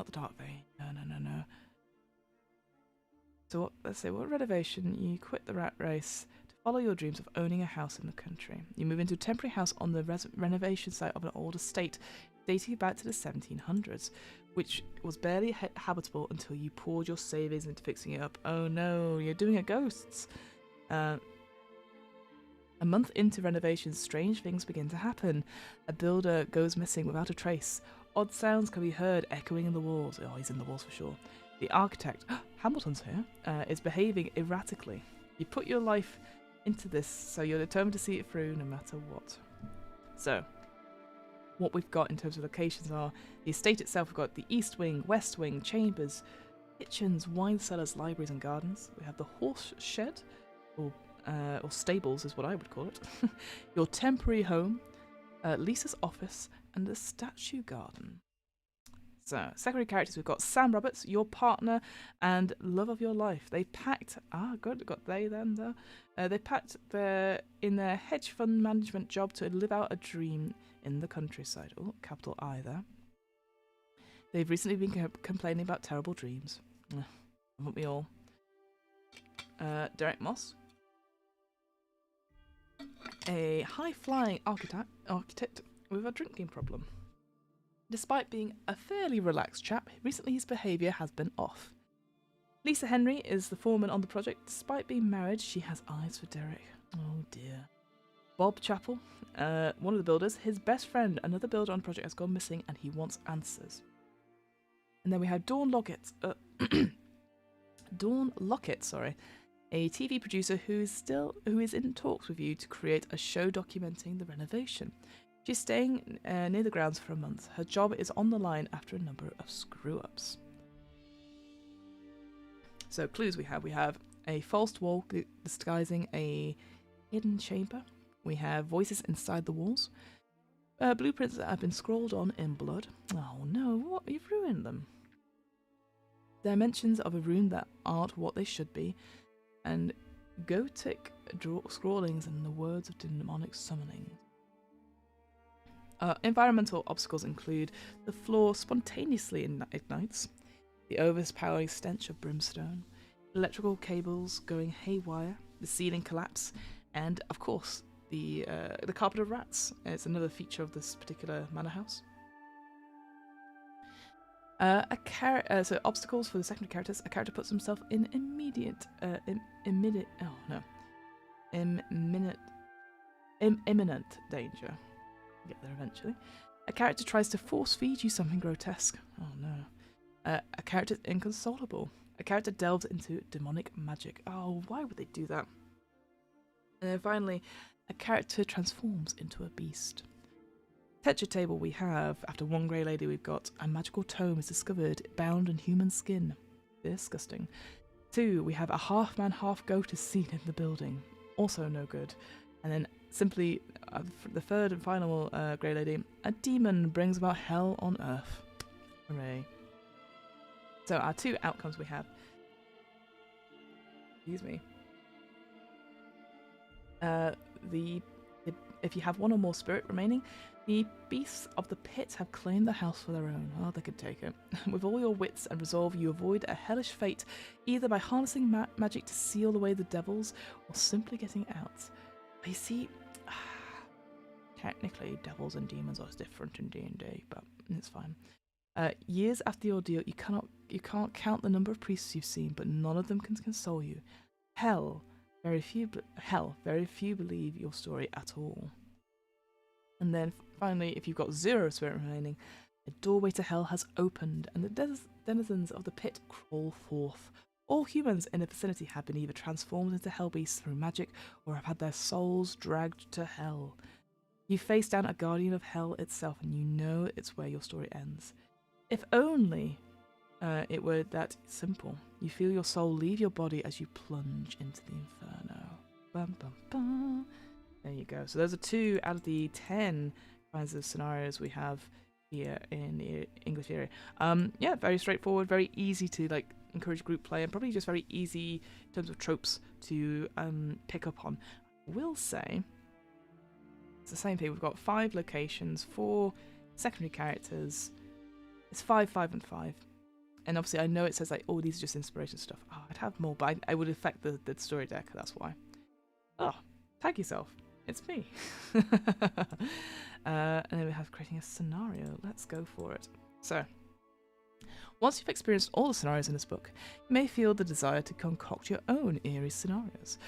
the Dark Vein. No. So let's say, what renovation? You quit the rat race to follow your dreams of owning a house in the country. You move into a temporary house on the renovation site of an old estate dating back to the 1700s, which was barely habitable until you poured your savings into fixing it up. Oh no, you're doing it ghosts. A month into renovations, strange things begin to happen. A builder goes missing without a trace. Odd sounds can be heard echoing in the walls. Oh, he's in the walls for sure. The architect, Hamilton's here, is behaving erratically. You put your life into this, so you're determined to see it through no matter what. So, what we've got in terms of locations are the estate itself. We've got the east wing, west wing, chambers, kitchens, wine cellars, libraries and gardens. We have the horse shed, or stables is what I would call it. Your temporary home, Lisa's office, and the statue garden. So, secondary characters, we've got Sam Roberts, your partner and love of your life. They packed, good, got they, them, there. They packed in their hedge fund management job to live out a dream in the countryside. Oh, capital I there. They've recently been complaining about terrible dreams. Haven't we all? Derek Moss. A high-flying architect with a drinking problem. Despite being a fairly relaxed chap, recently his behaviour has been off. Lisa Henry is the foreman on the project. Despite being married, she has eyes for Derek. Oh dear. Bob Chappell, one of the builders, his best friend, another builder on the project, has gone missing and he wants answers. And then we have Dawn Lockett, a TV producer who is in talks with you to create a show documenting the renovation. She's staying near the grounds for a month. Her job is on the line after a number of screw-ups. So clues we have a false wall disguising a hidden chamber. We have voices inside the walls. Blueprints that have been scrawled on in blood. Oh no, what? You've ruined them. Dimensions of a room that aren't what they should be. And Gothic scrawlings and the words of demonic summoning. Environmental obstacles include the floor spontaneously ignites, the overpowering stench of brimstone, electrical cables going haywire, the ceiling collapse, and of course the carpet of rats. It's another feature of this particular manor house. So obstacles for the secondary characters. A character puts himself in imminent danger. Get there eventually. A character tries to force feed you something grotesque. Oh no. A character is inconsolable. A character delves into demonic magic. Oh, why would they do that? And then finally, a character transforms into a beast. Texture table we have, after one grey lady, we've got a magical tome is discovered bound in human skin. Disgusting. 2, we have a half-man, half-goat is seen in the building. Also no good. And then simply, the third and final grey lady, a demon brings about hell on earth. Hooray. So our 2 outcomes we have. Excuse me. If you have 1 or more spirit remaining, the beasts of the pit have claimed the house for their own. Oh, they could take it. With all your wits and resolve, you avoid a hellish fate, either by harnessing magic to seal away the devils, or simply getting out. You see, technically, devils and demons are different in D&D, but it's fine. Years after the ordeal, you can't count the number of priests you've seen, but none of them can console you. Very few believe your story at all. And then finally, if you've got 0 spirit remaining, a doorway to hell has opened, and the denizens of the pit crawl forth. All humans in the vicinity have been either transformed into hell beasts through magic, or have had their souls dragged to hell. You face down a guardian of hell itself, and you know it's where your story ends. If only it were that simple. You feel your soul leave your body as you plunge into the inferno. Bum, bum, bum. There you go. So those are 2 out of the 10 kinds of scenarios we have here in the English area. Yeah, very straightforward, very easy to encourage group play, and probably just very easy in terms of tropes to pick up on. I will say it's the same thing. We've got 5 locations, 4 secondary characters. It's 5, 5, and 5. And obviously, I know it says all these are just inspiration stuff. Oh, I'd have more, but I would affect the story deck. That's why. Oh, tag yourself. It's me. And then we have creating a scenario. Let's go for it. So, once you've experienced all the scenarios in this book, you may feel the desire to concoct your own eerie scenarios.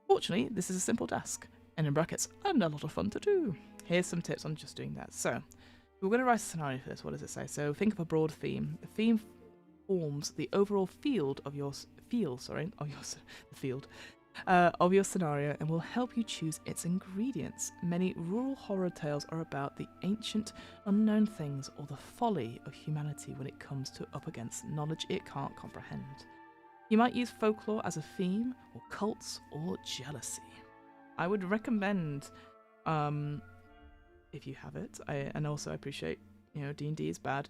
Fortunately, this is a simple task, and in brackets, and a lot of fun to do. Here's some tips on just doing that. So, we're going to write a scenario for this. What does it say? So, think of a broad theme. The theme forms the overall field of your scenario and will help you choose its ingredients. Many rural horror tales are about the ancient, unknown things or the folly of humanity when it comes to up against knowledge it can't comprehend. You might use folklore as a theme, or cults, or jealousy. I would recommend, if you have it, and also I appreciate, D&D is bad,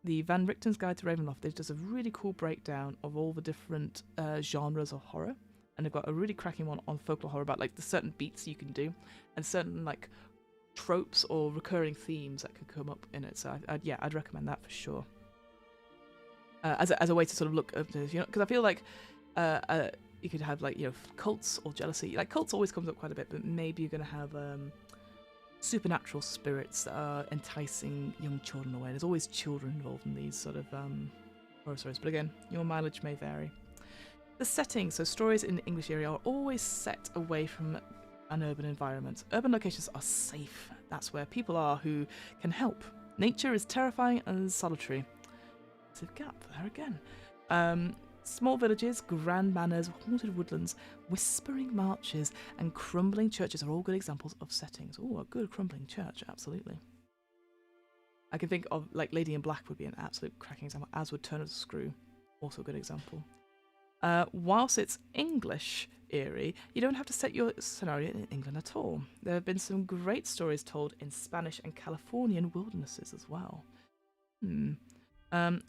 the Van Richten's Guide to Ravenloft, it does a really cool breakdown of all the different genres of horror. And they've got a really cracking one on folklore horror about the certain beats you can do and certain tropes or recurring themes that could come up in it. So I'd recommend that for sure. As a way to sort of look at this, because I feel like you could have like cults or jealousy. Like cults always comes up quite a bit, but maybe you're going to have supernatural spirits that are enticing young children away. There's always children involved in these sort of horror stories, but again, your mileage may vary. The setting, so stories in the English area are always set away from an urban environment. Urban locations are safe. That's where people are who can help. Nature is terrifying and solitary. It's a gap there again. Small villages, grand manors, haunted woodlands, whispering marches, and crumbling churches are all good examples of settings. Oh, a good crumbling church, absolutely. I can think of like Lady in Black would be an absolute cracking example, as would Turn of the Screw, also a good example. Whilst it's English Eerie, you don't have to set your scenario in England at all. There have been some great stories told in Spanish and Californian wildernesses as well.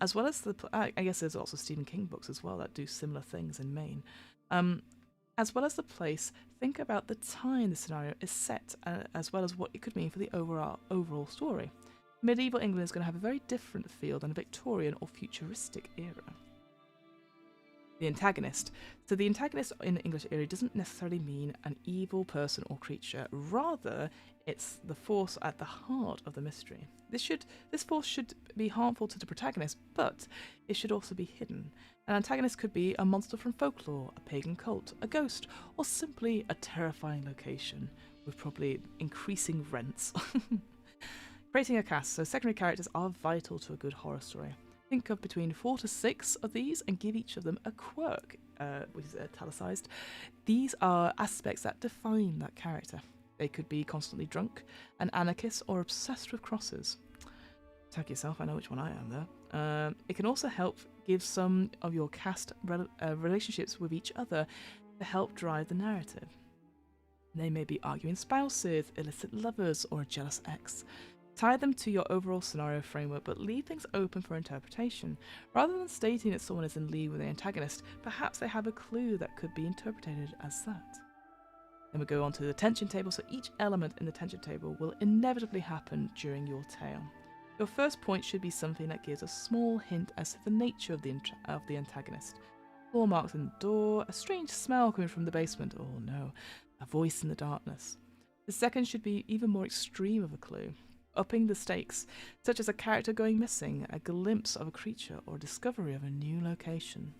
As well as I guess there's also Stephen King books as well that do similar things in Maine. As well as the place, think about the time the scenario is set, as well as what it could mean for the overall story. Medieval England is going to have a very different feel than a Victorian or futuristic era. The antagonist. So the antagonist in English Eerie doesn't necessarily mean an evil person or creature. Rather, it's the force at the heart of the mystery. This force should be harmful to the protagonist, but it should also be hidden. An antagonist could be a monster from folklore, a pagan cult, a ghost, or simply a terrifying location with probably increasing rents. Creating a cast. So secondary characters are vital to a good horror story. Think of between 4 to 6 of these and give each of them a quirk, which is italicized. These are aspects that define that character. They could be constantly drunk, an anarchist, or obsessed with crosses. Tag yourself, I know which one I am there. It can also help give some of your cast relationships with each other to help drive the narrative. They may be arguing spouses, illicit lovers, or a jealous ex. Tie them to your overall scenario framework, but leave things open for interpretation. Rather than stating that someone is in league with the antagonist, perhaps they have a clue that could be interpreted as that. Then we go on to the tension table, so each element in the tension table will inevitably happen during your tale. Your first point should be something that gives a small hint as to the nature of the antagonist. Claw marks in the door, a strange smell coming from the basement, oh no, a voice in the darkness. The second should be even more extreme of a clue, upping the stakes, such as a character going missing, a glimpse of a creature, or discovery of a new location.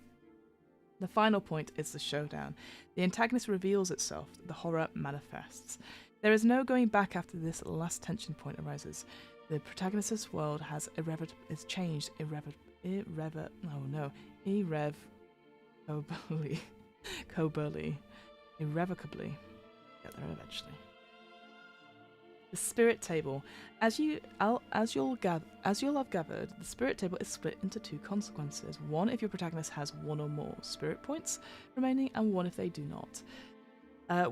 The final point is the showdown. The antagonist reveals itself, the horror manifests. There is no going back after this last tension point arises. The protagonist's world has changed irrevocably. Get there eventually. The spirit table. As you'll have gathered, the spirit table is split into 2 consequences. One if your protagonist has 1 or more spirit points remaining, and 1 if they do not.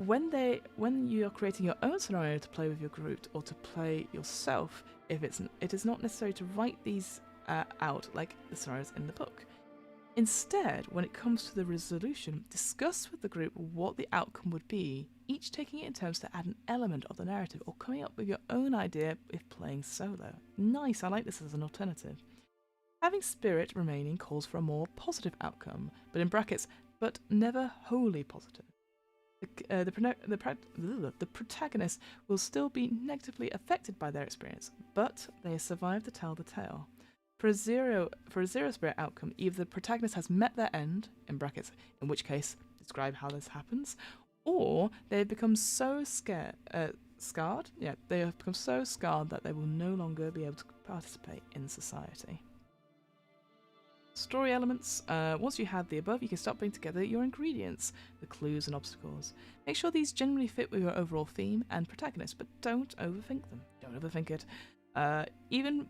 When you are creating your own scenario to play with your group or to play yourself, it is not necessary to write these out like the scenarios in the book. Instead, when it comes to the resolution, discuss with the group what the outcome would be, each taking it in turns to add an element of the narrative or coming up with your own idea if playing solo. Nice, I like this as an alternative. Having spirit remaining calls for a more positive outcome, but in brackets, but never wholly positive. The protagonist will still be negatively affected by their experience, but they survive to tell the tale. For a zero spirit outcome, either the protagonist has met their end, in brackets, in which case, describe how this happens, or they have become so scarred. Yeah, they have become so scarred that they will no longer be able to participate in society. Story elements. Once you have the above, you can start putting together your ingredients, the clues and obstacles. Make sure these generally fit with your overall theme and protagonist, but don't overthink them. Don't overthink it. Even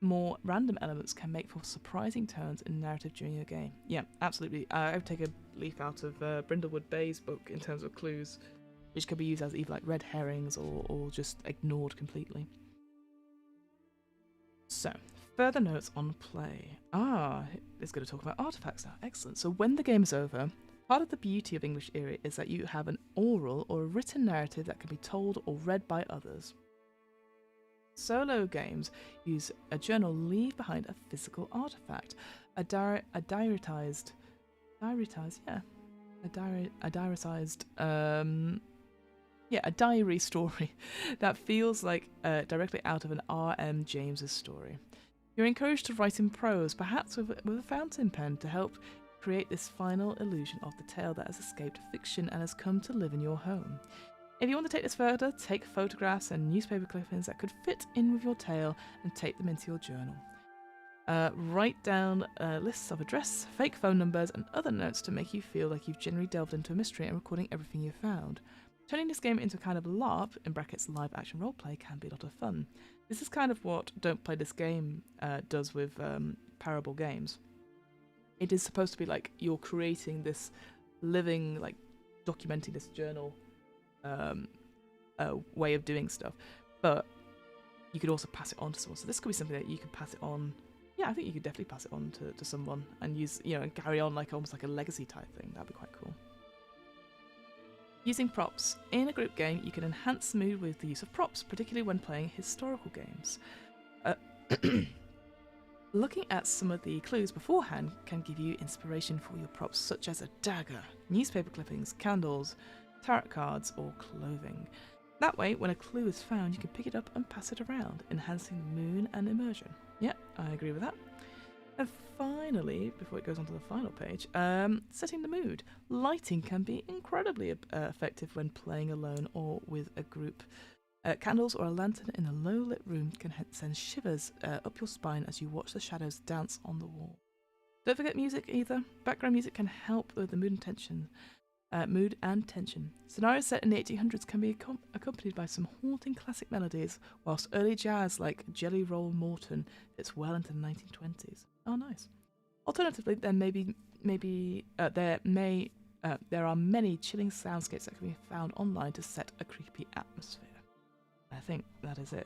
more random elements can make for surprising turns in narrative during your game. Yeah, absolutely. I would take a leaf out of Brindlewood Bay's book in terms of clues, which could be used as either like red herrings or just ignored completely. So, further notes on play. It's going to talk about artifacts now. Excellent. So when the game is over, Part of the beauty of English Eerie is that you have an oral or a written narrative that can be told or read by others. Solo games use a journal leave behind a physical artifact, a diarized a diary story that feels like directly out of an M.R James's story. You're encouraged to write in prose, perhaps with a fountain pen, to help create this final illusion of the tale that has escaped fiction and has come to live in your home. If you want to take this further, take photographs and newspaper clippings that could fit in with your tale and tape them into your journal. Write down lists of address, fake phone numbers, and other notes to make you feel like you've genuinely delved into a mystery and recording everything you've found. Turning this game into a kind of LARP, in brackets live action roleplay, can be a lot of fun. This is kind of what Don't Play This Game does with Parable Games. It is supposed to be like you're creating this living, like documenting this journal way of doing stuff, but you could also pass it on to someone. So this could be something that you could pass it on. Yeah, I think you could definitely pass it on to someone and use, and carry on like almost like a legacy type thing. That'd be quite cool. Using props. In a group game, you can enhance the mood with the use of props, particularly when playing historical games. Looking at some of the clues beforehand can give you inspiration for your props, such as a dagger, newspaper clippings, candles, tarot cards, or clothing. That way, when a clue is found, you can pick it up and pass it around, enhancing the mood and immersion. Yeah, I agree with that. And finally, before it goes on to the final page, setting the mood. Lighting can be incredibly effective when playing alone or with a group. Candles or a lantern in a low-lit room can send shivers up your spine as you watch the shadows dance on the wall. Don't forget music either. Background music can help with the mood and tension. Scenarios set in the 1800s can be accompanied by some haunting classic melodies, whilst early jazz like Jelly Roll Morton fits well into the 1920s. Oh, nice. Alternatively, there are many chilling soundscapes that can be found online to set a creepy atmosphere. I think that is it.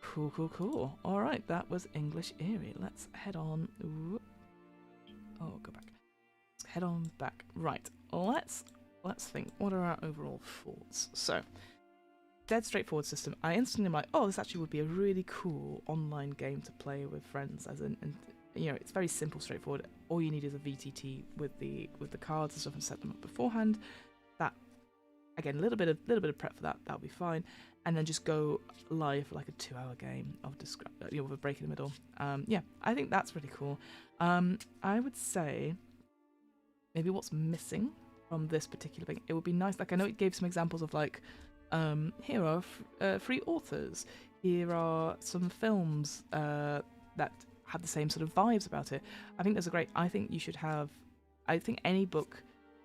Cool. Alright, that was English Eerie. Let's head on. Ooh. Oh, go back. Let's head on back. Right, let's think. What are our overall thoughts? So, dead straightforward system. I instantly am like, oh, this actually would be a really cool online game to play with friends. And it's very simple, straightforward. All you need is a VTT with the cards and stuff and set them up beforehand. That, again, a little bit of prep for that. That'll be fine. And then just go live for like a 2-hour game of with a break in the middle. Yeah, I think that's really cool. I would say maybe what's missing from this particular thing, it would be nice. Like, I know it gave some examples of like, here are free authors. Here are some films that have the same sort of vibes about it. I think I think you should have. I think any book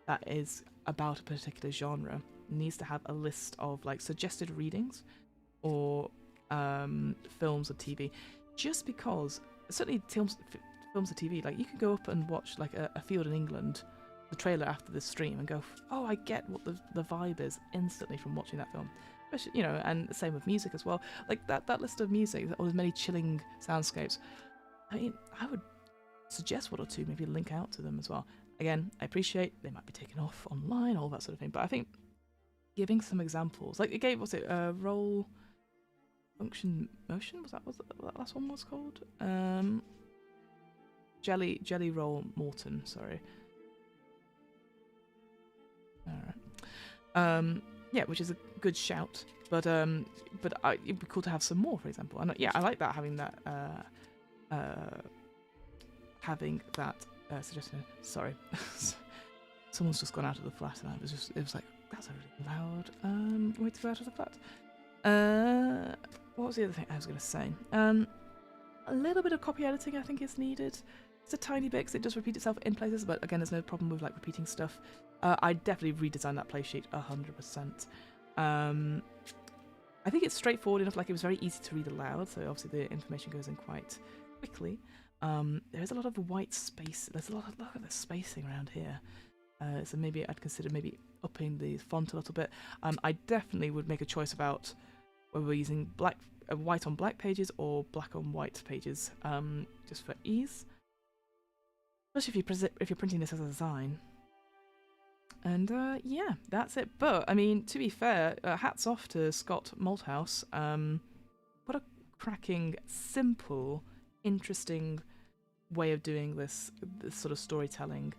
that is about a particular genre needs to have a list of like suggested readings or films or TV, just because certainly films or TV, like you can go up and watch like a Field in England, the trailer after this stream, and go, oh, I get what the vibe is instantly from watching that film. Especially, and the same with music as well. Like that list of music, or as many chilling soundscapes. I mean, I would suggest one or two, maybe link out to them as well. Again, I appreciate they might be taken off online, all that sort of thing, but I think giving some examples, like it gave, roll function motion, was that last one was called? Jelly Roll Morton, sorry. Alright. Yeah, which is a good shout, but it'd be cool to have some more, for example. And yeah, I like that, having that suggestion. Sorry. Someone's just gone out of the flat, and it was like, that's a really loud way to go out of the flat. What was the other thing I was going to say? A little bit of copy editing I think is needed. It's a tiny bit, because it does repeat itself in places, but again, there's no problem with like repeating stuff. I definitely redesigned that play sheet 100%. I think it's straightforward enough, like it was very easy to read aloud, so obviously the information goes in quite quickly. There's a lot of white space, there's a lot of the spacing around here. So maybe I'd consider maybe upping the font a little bit. I definitely would make a choice about whether we're using white on black pages or black on white pages, just for ease. Especially if you're printing this as a design. And yeah, that's it. But I mean, to be fair, hats off to Scott Malthouse. What a cracking, simple, interesting way of doing this sort of storytelling.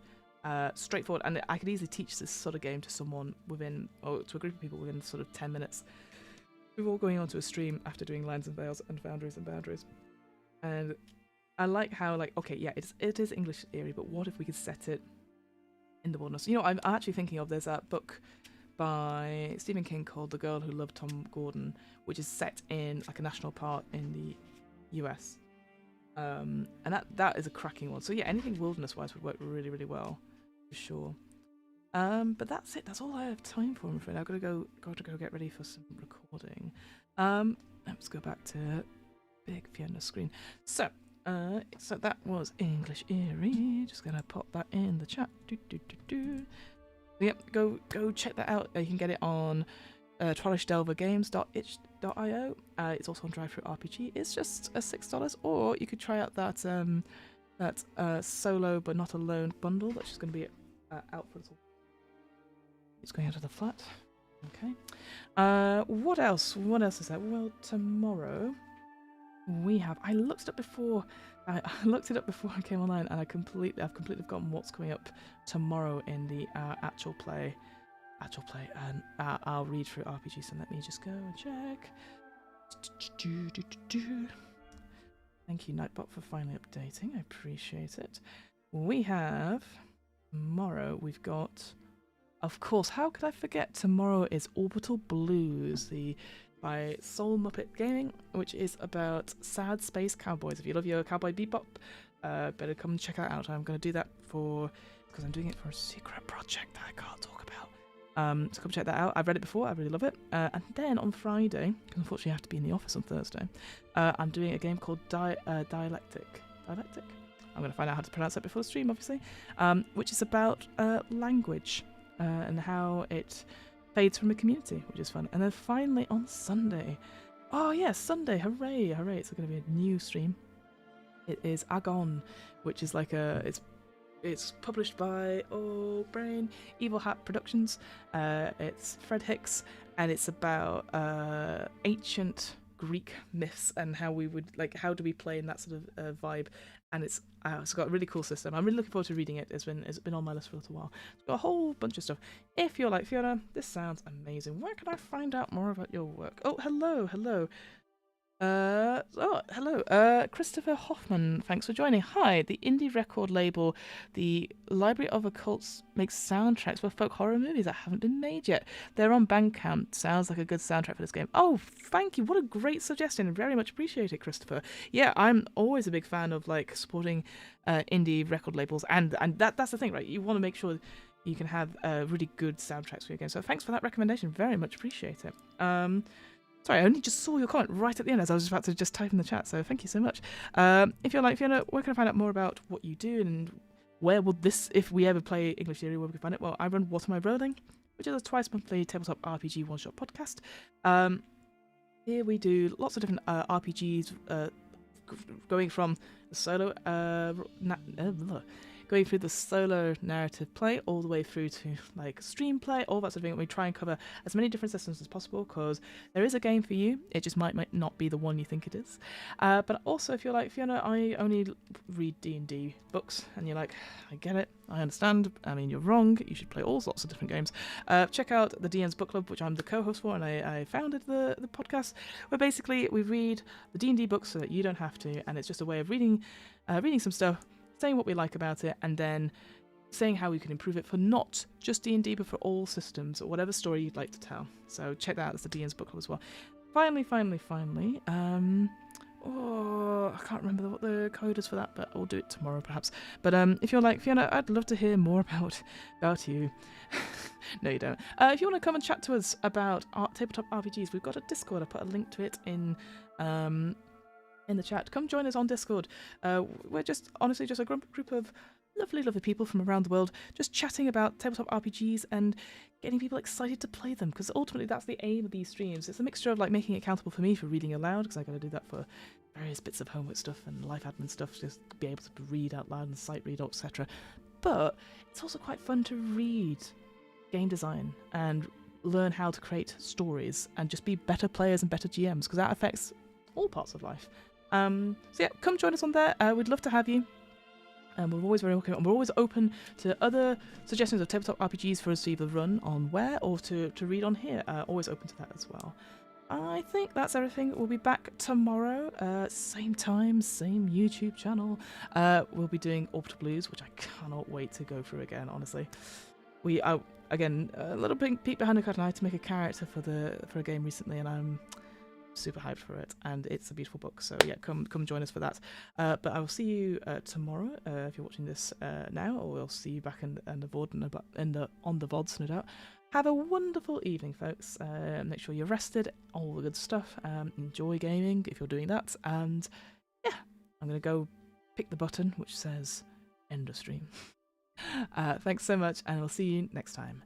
Straightforward, and I could easily teach this sort of game to someone or to a group of people within sort of 10 minutes. We're all going onto a stream after doing Lands and Veils and Foundries and Boundaries. And I like how, like, okay, yeah, it is English Eerie, but what if we could set it in the wilderness? You know, I'm actually thinking of, there's that book by Stephen King called The Girl Who Loved Tom Gordon, which is set in like a national park in the US. And that is a cracking one. So yeah, anything wilderness-wise would work really, really well, for sure. But that's it. That's all I have time for, I'm afraid. I've got to go get ready for some recording. Let's go back to big Fiona screen. So that was English Eerie. Just gonna pop that in the chat. Yep, go check that out. You can get it on TrollishDelverGames.itch.io. It's also on DriveThruRPG. It's just $6, or you could try out that solo but not alone bundle. That's just going to be out for a little. It's going out of the flat. Okay. What else? What else is there? Well, tomorrow we have. I looked it up before. I looked it up before I came online, and I've completely forgotten what's coming up tomorrow in the actual play, and I'll read through RPG. So let me just go and check. Thank you, Nightbot, for finally updating. I appreciate it. We have tomorrow. We've got, of course. How could I forget? Tomorrow is Orbital Blues, by Soul Muppet Gaming, which is about sad space cowboys. If you love your Cowboy Bebop, better come and check that out. I'm going to do that because I'm doing it for a secret project that I can't talk about. So come check that out. I've read it before. I really love it. And then on Friday, because unfortunately I have to be in the office on Thursday, I'm doing a game called Dialectic. Dialectic? I'm going to find out how to pronounce that before the stream, obviously. Which is about language and how it fades from a community, which is fun. And then finally on Sunday, oh yeah, Sunday, hooray, it's going to be a new stream. It is Agon, which is like it's published by Evil Hat Productions. It's Fred Hicks, and it's about ancient Greek myths and how do we play in that sort of vibe. And it's got a really cool system. I'm really looking forward to reading it. It's been on my list for a little while. It's got a whole bunch of stuff. If you're like, Fiona, this sounds amazing, where can I find out more about your work? Oh, hello. Christopher Hoffman, thanks for joining. Hi, the indie record label, the Library of Occults, makes soundtracks for folk horror movies that haven't been made yet. They're on Bandcamp. Sounds like a good soundtrack for this game. Oh, thank you. What a great suggestion. Very much appreciate it, Christopher. Yeah, I'm always a big fan of like supporting indie record labels, and that's the thing, right? You want to make sure you can have really good soundtracks for your game. So thanks for that recommendation. Very much appreciate it. Sorry, I only just saw your comment right at the end as I was about to just type in the chat, so thank you so much. If you're like, Fiona, where can I find out more about what you do, and where will this, if we ever play English Eerie, where we can find it? Well, I run What Am I Rolling, which is a twice-monthly tabletop RPG one-shot podcast. Here we do lots of different RPGs, going from the solo going through the solo narrative play all the way through to like stream play, all that sort of thing. We try and cover as many different systems as possible because there is a game for you. It just might not be the one you think it is. But also, if you're like, Fiona, I only read D&D books, and you're like, I get it, I understand. I mean, you're wrong. You should play all sorts of different games. Check out the DM's Book Club, which I'm the co-host for, and I founded the podcast, where basically we read the D&D books so that you don't have to, and it's just a way of reading some stuff, saying what we like about it, and then saying how we can improve it for not just D&D, but for all systems, or whatever story you'd like to tell. So check that out. That's the DM's Book Club as well. Finally, I can't remember what the code is for that, but I'll do it tomorrow perhaps. But if you're like, Fiona, I'd love to hear more about you. No, you don't. If you want to come and chat to us about tabletop RPGs, we've got a Discord. I put a link to it in the chat. Come join us on Discord. We're just a group of lovely people from around the world just chatting about tabletop RPGs and getting people excited to play them, because ultimately that's the aim of these streams. It's a mixture of like making it accountable for me for reading aloud, because I got to do that for various bits of homework stuff and life admin stuff, just be able to read out loud and sight read, etc. But it's also quite fun to read game design and learn how to create stories and just be better players and better GMs, because that affects all parts of life. So yeah, come join us on there. We'd love to have you. We're always very welcome, and we're always open to other suggestions of tabletop RPGs for us to either run on where or to read on here. Always open to that as well. I think that's everything. We'll be back tomorrow, same time, same YouTube channel. We'll be doing Orbital Blues, which I cannot wait to go through again, honestly. We again, a little peek behind the curtain. I had to make a character for a game recently, and I'm super hyped for it, and it's a beautiful book. So yeah, come join us for that. But I will see you tomorrow if you're watching this now, or we'll see you back in the VOD on the VODs, no doubt. Have a wonderful evening, folks. Make sure you're rested, all the good stuff. Enjoy gaming if you're doing that, and yeah, I'm gonna go pick the button which says end of stream. Thanks so much, and we'll see you next time.